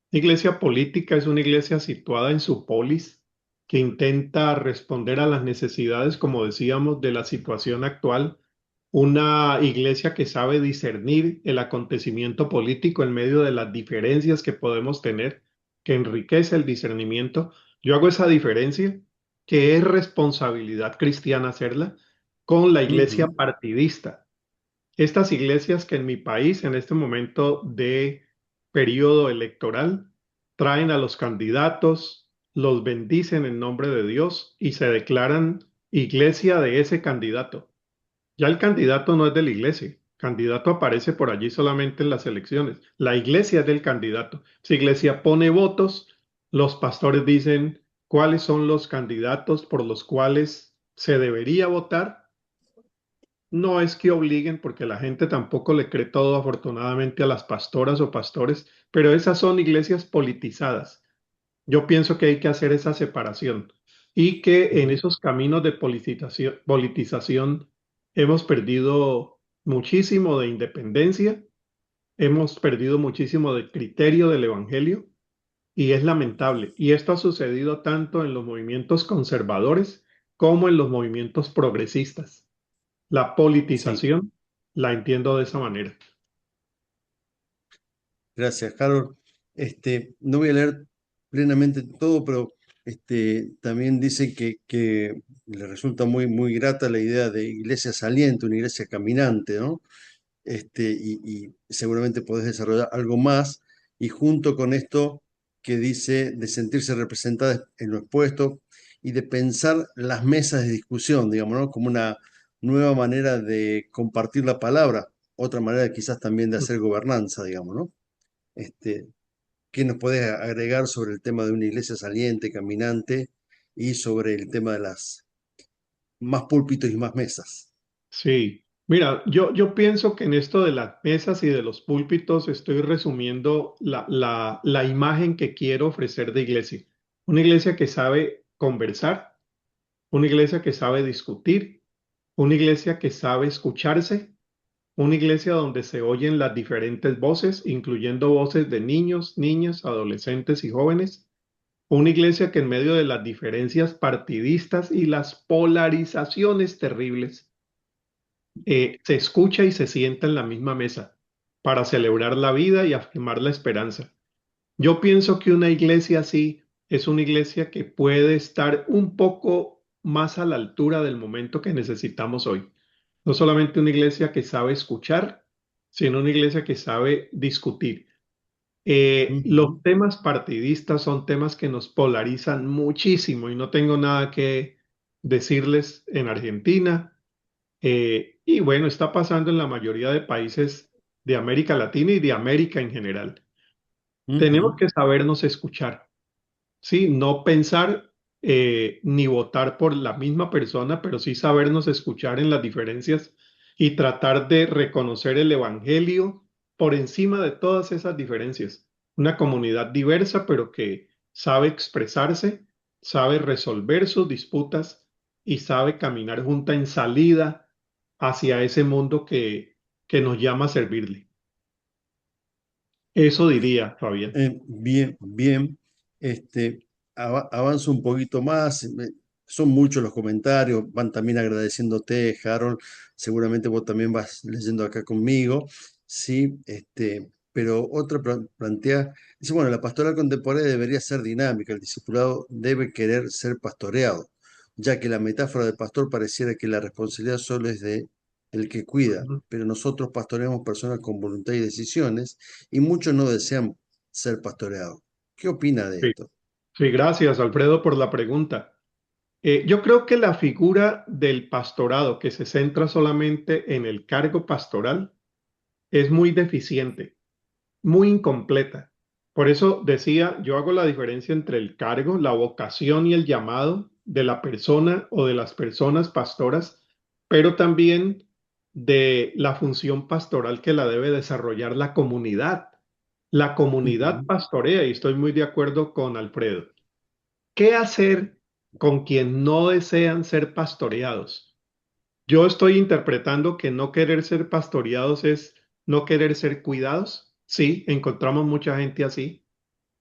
Una iglesia política es una iglesia situada en su polis que intenta responder a las necesidades, como decíamos, de la situación actual. Una iglesia que sabe discernir el acontecimiento político en medio de las diferencias que podemos tener, que enriquece el discernimiento. Yo hago esa diferencia, que es responsabilidad cristiana hacerla, con la iglesia Ujú. partidista. Estas iglesias que en mi país, en este momento de periodo electoral, traen a los candidatos, los bendicen en nombre de Dios y se declaran iglesia de ese candidato. Ya el candidato no es de la iglesia. El candidato aparece por allí solamente en las elecciones. La iglesia es del candidato. Si iglesia pone votos, los pastores dicen cuáles son los candidatos por los cuales se debería votar. No es que obliguen, porque la gente tampoco le cree todo afortunadamente a las pastoras o pastores, pero esas son iglesias politizadas. Yo pienso que hay que hacer esa separación y que en Ujú. esos caminos de politización hemos perdido muchísimo de independencia, hemos perdido muchísimo de criterio del evangelio y es lamentable. Y esto ha sucedido tanto en los movimientos conservadores como en los movimientos progresistas. La Sí, politización la entiendo de esa manera. gracias, Harold. No voy a leer plenamente todo, pero también dice que le resulta muy, muy grata la idea de iglesia saliente, una iglesia caminante, ¿no? Y seguramente podés desarrollar algo más. Y junto con esto que dice de sentirse representada en lo expuesto y de pensar las mesas de discusión, digamos, ¿no? Como una nueva manera de compartir la palabra, otra manera quizás también de hacer gobernanza, digamos, ¿no? Este, ¿Qué nos podés agregar sobre el tema de una iglesia saliente, caminante y sobre el tema de las más púlpitos y más mesas? Sí, mira, yo pienso que en esto de las mesas y de los púlpitos estoy resumiendo la imagen que quiero ofrecer de iglesia. Una iglesia que sabe conversar, una iglesia que sabe discutir, una iglesia que sabe escucharse, una iglesia donde se oyen las diferentes voces, incluyendo voces de niños, niñas, adolescentes y jóvenes. Una iglesia que en medio de las diferencias partidistas y las polarizaciones terribles, se escucha y se sienta en la misma mesa para celebrar la vida y afirmar la esperanza. Yo pienso que una iglesia así es una iglesia que puede estar un poco más a la altura del momento que necesitamos hoy. No solamente una iglesia que sabe escuchar, sino una iglesia que sabe discutir. Los Ujú. temas partidistas son temas que nos polarizan muchísimo y no tengo nada que decirles en Argentina. Y bueno, está pasando en la mayoría de países de América Latina y de América en general. Tenemos Ujú. que sabernos escuchar, ¿sí? No pensar ni votar por la misma persona, pero sí sabernos escuchar en las diferencias y tratar de reconocer el evangelio por encima de todas esas diferencias. Una comunidad diversa, pero que sabe expresarse, sabe resolver sus disputas y sabe caminar junta en salida hacia ese mundo que nos llama a servirle. Eso diría, Fabián. Bien, bien. Avanzo un poquito más. Son muchos los comentarios, van también agradeciéndote, Harold. Seguramente vos también vas leyendo acá conmigo. Sí, pero otra plantea, dice, bueno, la pastoral contemporánea debería ser dinámica, el discipulado debe querer ser pastoreado, ya que la metáfora del pastor pareciera que la responsabilidad solo es de el que cuida, Ujú. pero nosotros pastoreamos personas con voluntad y decisiones y muchos no desean ser pastoreados. ¿Qué opina de Sí, esto? sí, gracias, Alfredo, por la pregunta. Yo creo que la figura del pastorado que se centra solamente en el cargo pastoral es muy deficiente, muy incompleta. Por eso decía, yo hago la diferencia entre el cargo, la vocación y el llamado de la persona o de las personas pastoras, pero también de la función pastoral que la debe desarrollar la comunidad. La comunidad Ujú. pastorea, y estoy muy de acuerdo con Alfredo. ¿Qué hacer con quien no desean ser pastoreados? Yo estoy interpretando que no querer ser pastoreados es no querer ser cuidados. Sí, encontramos mucha gente así.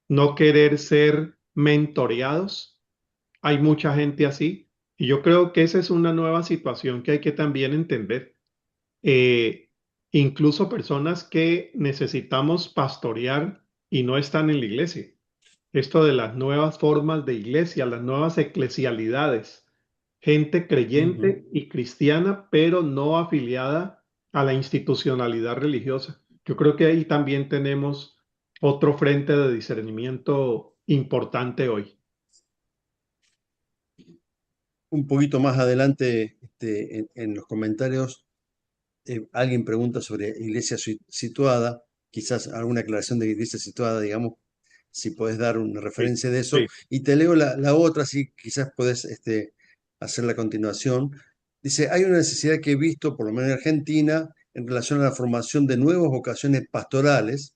No querer ser mentoreados. Hay mucha gente así. Y yo creo que esa es una nueva situación que hay que también entender. Eh, Incluso personas que necesitamos pastorear y no están en la iglesia. Esto de las nuevas formas de iglesia, las nuevas eclesialidades, gente Ujú. creyente y cristiana, pero no afiliada a la institucionalidad religiosa. Yo creo que ahí también tenemos otro frente de discernimiento importante hoy. Un poquito más adelante, en los comentarios, alguien pregunta sobre iglesia situada, quizás alguna aclaración de iglesia situada, digamos, si podés dar una Sí, referencia de eso. sí. Y te leo la otra, si quizás podés hacer la continuación. Dice, hay una necesidad que he visto, por lo menos en Argentina, en relación a la formación de nuevas vocaciones pastorales.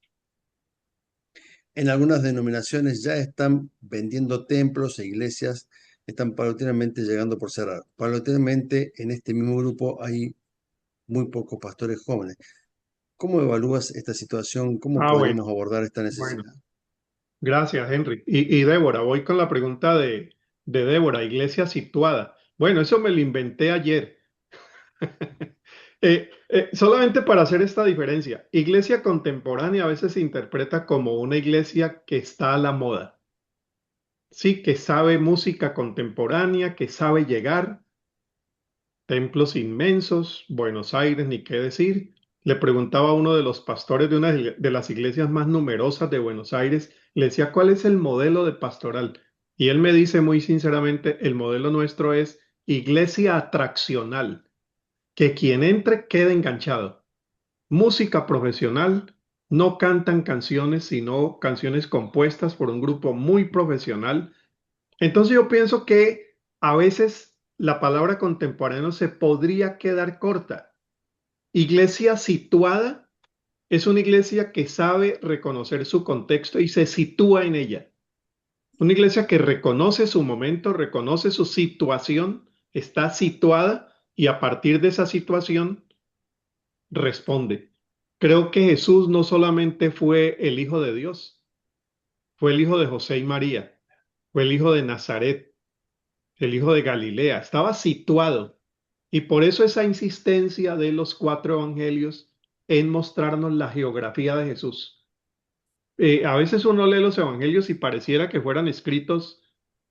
En algunas denominaciones ya están vendiendo templos e iglesias, están paulatinamente llegando por cerrar. Paulatinamente en este mismo grupo hay muy pocos pastores jóvenes. ¿Cómo evalúas esta situación? ¿Cómo Ah, bueno, podríamos abordar esta bueno. necesidad? Gracias, Henry. Y Débora, voy con la pregunta de Débora, iglesia situada. Bueno, eso me lo inventé ayer. Solamente para hacer esta diferencia, iglesia contemporánea a veces se interpreta como una iglesia que está a la moda, sí, que sabe música contemporánea, que sabe llegar, templos inmensos, Buenos Aires, ni qué decir. Le preguntaba a uno de los pastores de una de las iglesias más numerosas de Buenos Aires, le decía, ¿cuál es el modelo de pastoral? Y él me dice muy sinceramente, el modelo nuestro es iglesia atraccional, que quien entre quede enganchado. Música profesional, no cantan canciones, sino canciones compuestas por un grupo muy profesional. Entonces yo pienso que a veces la palabra contemporáneo se podría quedar corta. Iglesia situada es una iglesia que sabe reconocer su contexto y se sitúa en ella. Una iglesia que reconoce su momento, reconoce su situación, está situada y a partir de esa situación responde. Creo que Jesús no solamente fue el Hijo de Dios, fue el Hijo de José y María, fue el Hijo de Nazaret, el Hijo de Galilea, estaba situado. Y por eso esa insistencia de los cuatro evangelios en mostrarnos la geografía de Jesús. A veces uno lee los evangelios y pareciera que fueran escritos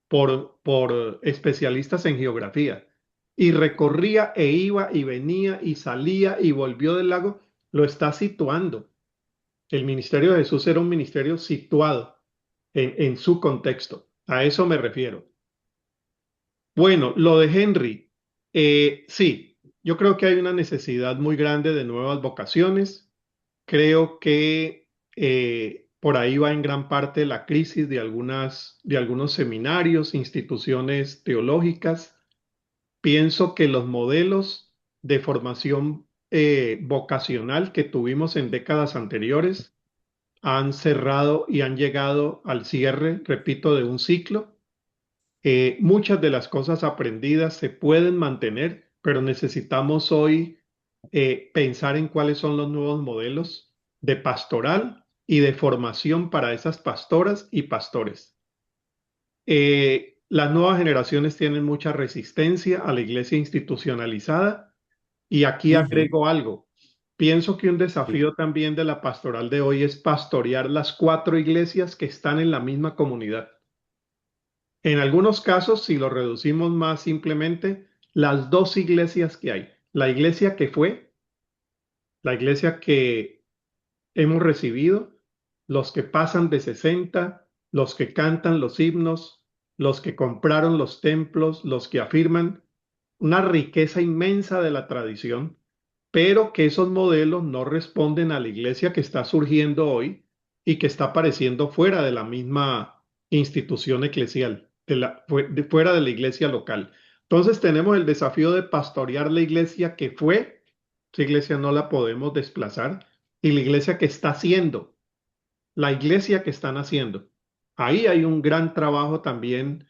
por especialistas en geografía. Y recorría e iba y venía y salía y volvió del lago, lo está situando. El ministerio de Jesús era un ministerio situado en su contexto. A eso me refiero. Bueno, lo de Henry, sí, yo creo que hay una necesidad muy grande de nuevas vocaciones. Creo que por ahí va en gran parte la crisis de algunos seminarios, instituciones teológicas. Pienso que los modelos de formación vocacional que tuvimos en décadas anteriores han cerrado y han llegado al cierre, repito, de un ciclo. Muchas de las cosas aprendidas se pueden mantener, pero necesitamos hoy pensar en cuáles son los nuevos modelos de pastoral y de formación para esas pastoras y pastores. Las nuevas generaciones tienen mucha resistencia a la iglesia institucionalizada y aquí Ujú. agrego algo. Pienso que un Sí. desafío también de la pastoral de hoy es pastorear las cuatro iglesias que están en la misma comunidad. En algunos casos, si lo reducimos más simplemente, las dos iglesias que hay, la iglesia que fue, la iglesia que hemos recibido, los que pasan de 60, los que cantan los himnos, los que compraron los templos, los que afirman una riqueza inmensa de la tradición, pero que esos modelos no responden a la iglesia que está surgiendo hoy y que está apareciendo fuera de la misma institución eclesial, fuera de la iglesia local. Entonces tenemos el desafío de pastorear la iglesia que fue, esa iglesia no la podemos desplazar, y la iglesia que está haciendo, la iglesia que están haciendo. Ahí hay un gran trabajo también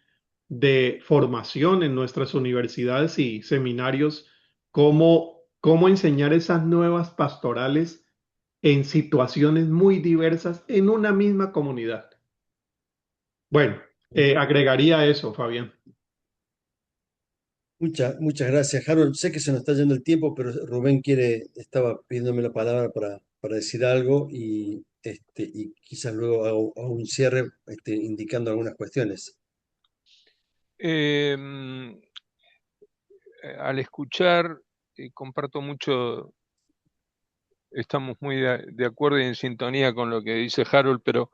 de formación en nuestras universidades y seminarios cómo enseñar esas nuevas pastorales en situaciones muy diversas en una misma comunidad. Bueno, agregaría eso, Fabián. Muchas gracias, Harold. Sé que se nos está yendo el tiempo, pero Rubén estaba pidiéndome la palabra para decir algo y quizás luego hago un cierre indicando algunas cuestiones. Em, Al escuchar, comparto mucho, estamos muy de acuerdo y en sintonía con lo que dice Harold, pero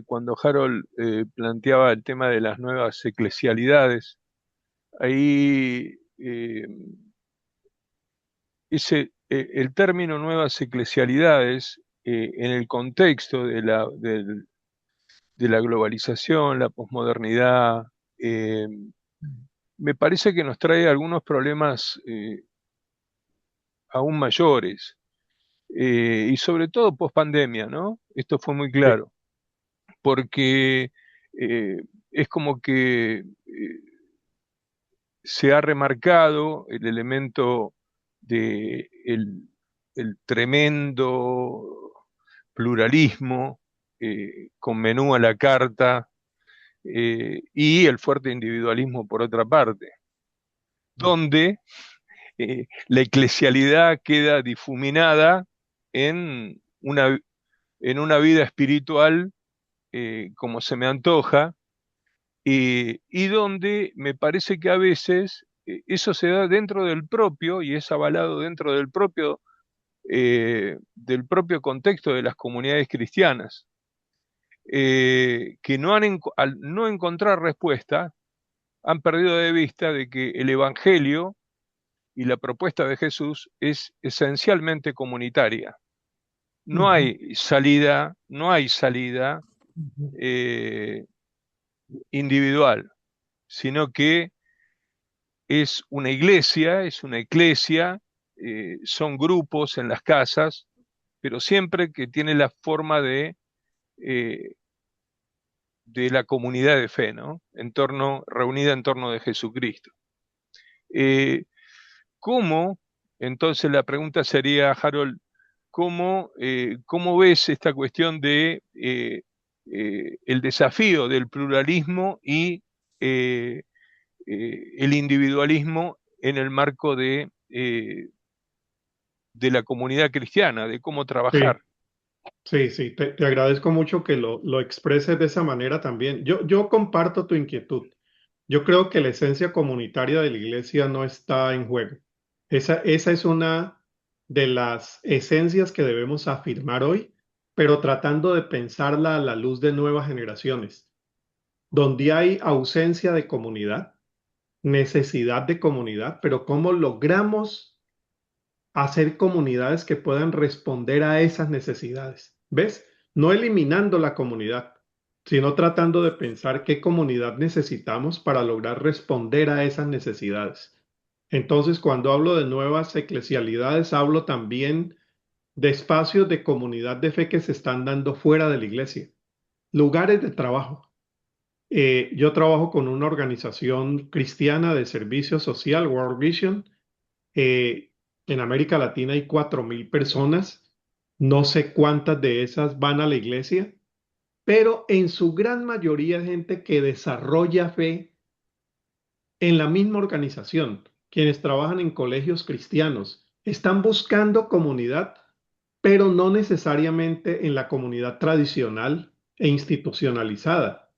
cuando Harold planteaba el tema de las nuevas eclesialidades, ahí el término nuevas eclesialidades en el contexto de la globalización, la posmodernidad, eh, me parece que nos trae algunos problemas aún mayores, y sobre todo post pandemia, ¿no? Esto fue muy Sí. claro, porque es como que se ha remarcado el elemento de el tremendo pluralismo con menú a la carta, y el fuerte individualismo por otra parte, donde la eclesialidad queda difuminada en una vida espiritual como se me antoja, y donde me parece que a veces eso se da dentro del propio y es avalado dentro del propio contexto de las comunidades cristianas, que al no encontrar respuesta, han perdido de vista de que el Evangelio y la propuesta de Jesús es esencialmente comunitaria. No Ujú, hay salida, no hay salida ujú, eh, individual, sino que es una eclesia, son grupos en las casas, pero siempre que tiene la forma eh, de la comunidad de fe, ¿no? Reunida en torno de Jesucristo. Eh, ¿Cómo? Entonces la pregunta sería, Harold, ¿cómo ves esta cuestión de el desafío del pluralismo y el individualismo en el marco de la comunidad cristiana, de cómo sí. trabajar? Sí, sí, te agradezco mucho que lo expreses de esa manera también. Yo comparto tu inquietud. Yo creo que la esencia comunitaria de la iglesia no está en juego. Esa es una de las esencias que debemos afirmar hoy, pero tratando de pensarla a la luz de nuevas generaciones, donde hay ausencia de comunidad, necesidad de comunidad, pero cómo logramos hacer comunidades que puedan responder a esas necesidades. ¿Ves? No eliminando la comunidad, sino tratando de pensar qué comunidad necesitamos para lograr responder a esas necesidades. Entonces, cuando hablo de nuevas eclesialidades, hablo también de espacios de comunidad de fe que se están dando fuera de la iglesia, lugares de trabajo. Yo trabajo con una organización cristiana de servicio social, World Vision. eh, en América Latina hay 4.000 personas. No sé cuántas de esas van a la iglesia, pero en su gran mayoría gente que desarrolla fe en la misma organización. Quienes trabajan en colegios cristianos están buscando comunidad, pero no necesariamente en la comunidad tradicional e institucionalizada.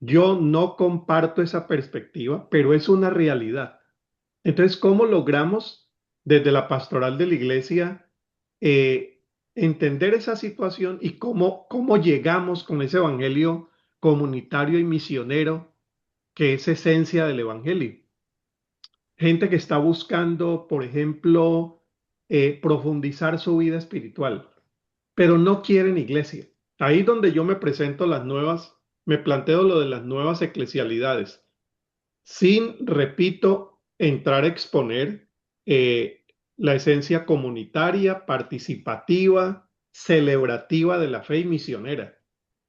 Yo no comparto esa perspectiva, pero es una realidad. Entonces, ¿cómo logramos desde la pastoral de la iglesia entender esa situación y cómo llegamos con ese evangelio comunitario y misionero que es esencia del evangelio? Gente que está buscando, por ejemplo, profundizar su vida espiritual, pero no quieren iglesia. Ahí donde yo me presento me planteo lo de las nuevas eclesialidades sin, repito, entrar a exponer la esencia comunitaria, participativa, celebrativa de la fe y misionera.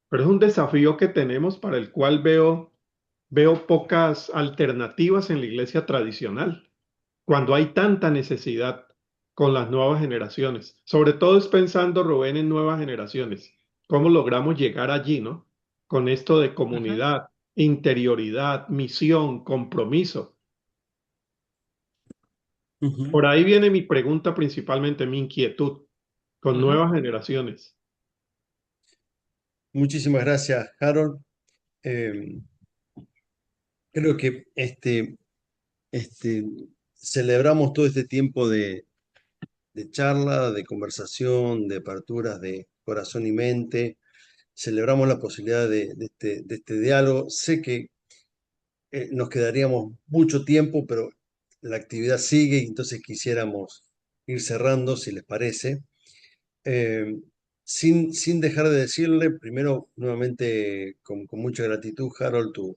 Pero es un desafío que tenemos para el cual veo pocas alternativas en la iglesia tradicional. cuando hay tanta necesidad con las nuevas generaciones? Sobre todo es pensando, Rubén, en nuevas generaciones. ¿Cómo logramos llegar allí, no? Con esto de Ujú, comunidad, interioridad, misión, compromiso. Ujú. Por ahí viene mi pregunta principalmente, mi inquietud con ujú. nuevas generaciones. Muchísimas gracias, Harold. Eh, Creo que celebramos todo este tiempo de charla, de conversación, de aperturas de corazón y mente. Celebramos la posibilidad de este diálogo. Sé que nos quedaríamos mucho tiempo, pero la actividad sigue y entonces quisiéramos ir cerrando, si les parece. Eh, sin dejar de decirle, primero, nuevamente, con mucha gratitud, Harold,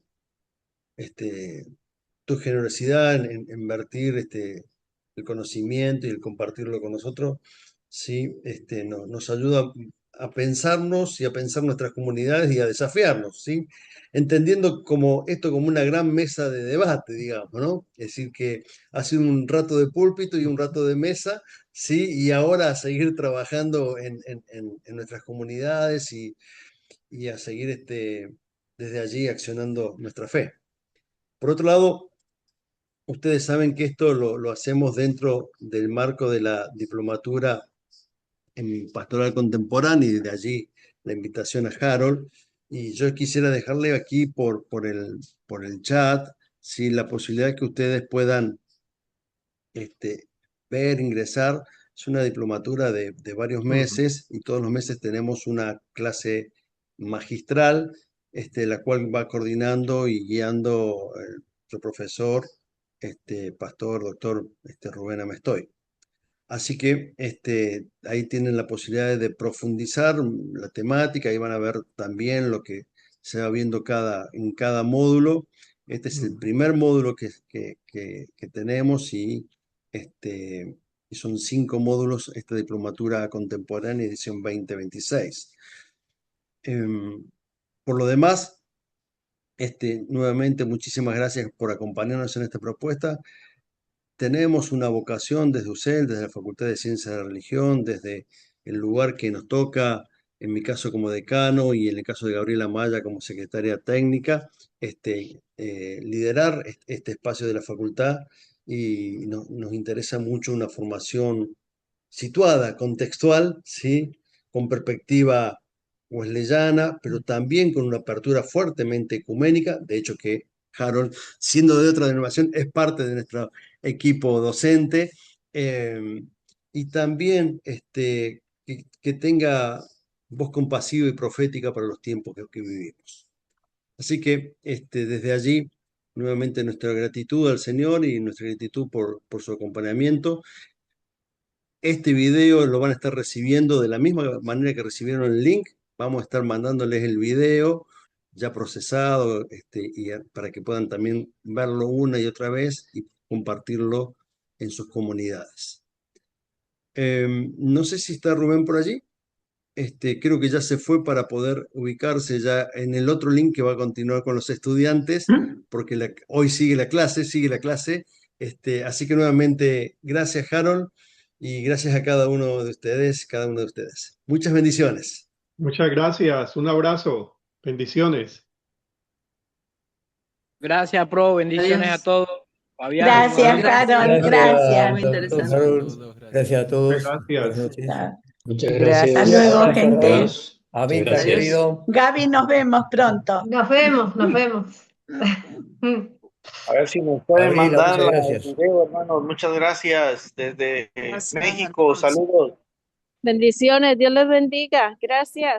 este, tu generosidad en invertir el conocimiento y el compartirlo con nosotros, ¿sí? Nos ayuda a pensarnos y a pensar nuestras comunidades y a desafiarnos, ¿sí? Entendiendo como esto como una gran mesa de debate, digamos, ¿no? Es decir, que ha sido un rato de púlpito y un rato de mesa, ¿sí? Y ahora a seguir trabajando en nuestras comunidades y a seguir desde allí accionando nuestra fe. Por otro lado, ustedes saben que esto lo hacemos dentro del marco de la diplomatura en pastoral contemporánea y de allí la invitación a Harold. Y yo quisiera dejarle aquí por el chat, ¿sí? La posibilidad que ustedes puedan ver, ingresar. Es una diplomatura de varios Ujú, meses y todos los meses tenemos una clase magistral, la cual va coordinando y guiando nuestro profesor, pastor, doctor Rubén Amestoy. Así que ahí tienen la posibilidad de profundizar la temática, ahí van a ver también lo que se va viendo en cada módulo. Este es el ujú. primer módulo que tenemos y son 5 módulos, esta diplomatura contemporánea edición 2026. Em, por lo demás, nuevamente muchísimas gracias por acompañarnos en esta propuesta. Tenemos una vocación desde UCEL, desde la Facultad de Ciencias de la Religión, desde el lugar que nos toca, en mi caso como decano y en el caso de Gabriela Maya como secretaria técnica, liderar este espacio de la facultad y nos interesa mucho una formación situada, contextual, ¿sí? Con perspectiva wesleyana, pero también con una apertura fuertemente ecuménica. De hecho, que Harold, siendo de otra denominación, es parte de nuestro equipo docente. Y también que tenga voz compasiva y profética para los tiempos que vivimos. Así que desde allí, nuevamente nuestra gratitud al Señor y nuestra gratitud por su acompañamiento. Este video lo van a estar recibiendo de la misma manera que recibieron el link. Vamos a estar mandándoles el video ya procesado para que puedan también verlo una y otra vez y compartirlo en sus comunidades. No sé si está Rubén por allí. Creo que ya se fue para poder ubicarse ya en el otro link que va a continuar con los estudiantes, porque hoy sigue la clase, sigue la clase. Así que nuevamente, gracias Harold y gracias a cada uno de ustedes, cada uno de ustedes. Muchas bendiciones. Muchas gracias. Un abrazo. Bendiciones. Gracias, Pro. Bendiciones a Adiós. todos. Fabián, Gracias, Rubén. Harold. Gracias, Gracias. Muy doctor interesante. Harold. Gracias a Muchas todos. Buenas gracias. noches. Chao. Muchas Hasta gracias. luego, Abrazo, gente. Harold. Muchas Amita, gracias. querido. Gaby, nos vemos pronto. Nos vemos, nos vemos. A ver si nos pueden Gabriela, mandar muchas el gracias. video, hermanos. Muchas gracias desde Gracias. México. Saludos. Bendiciones, Dios les bendiga. Gracias.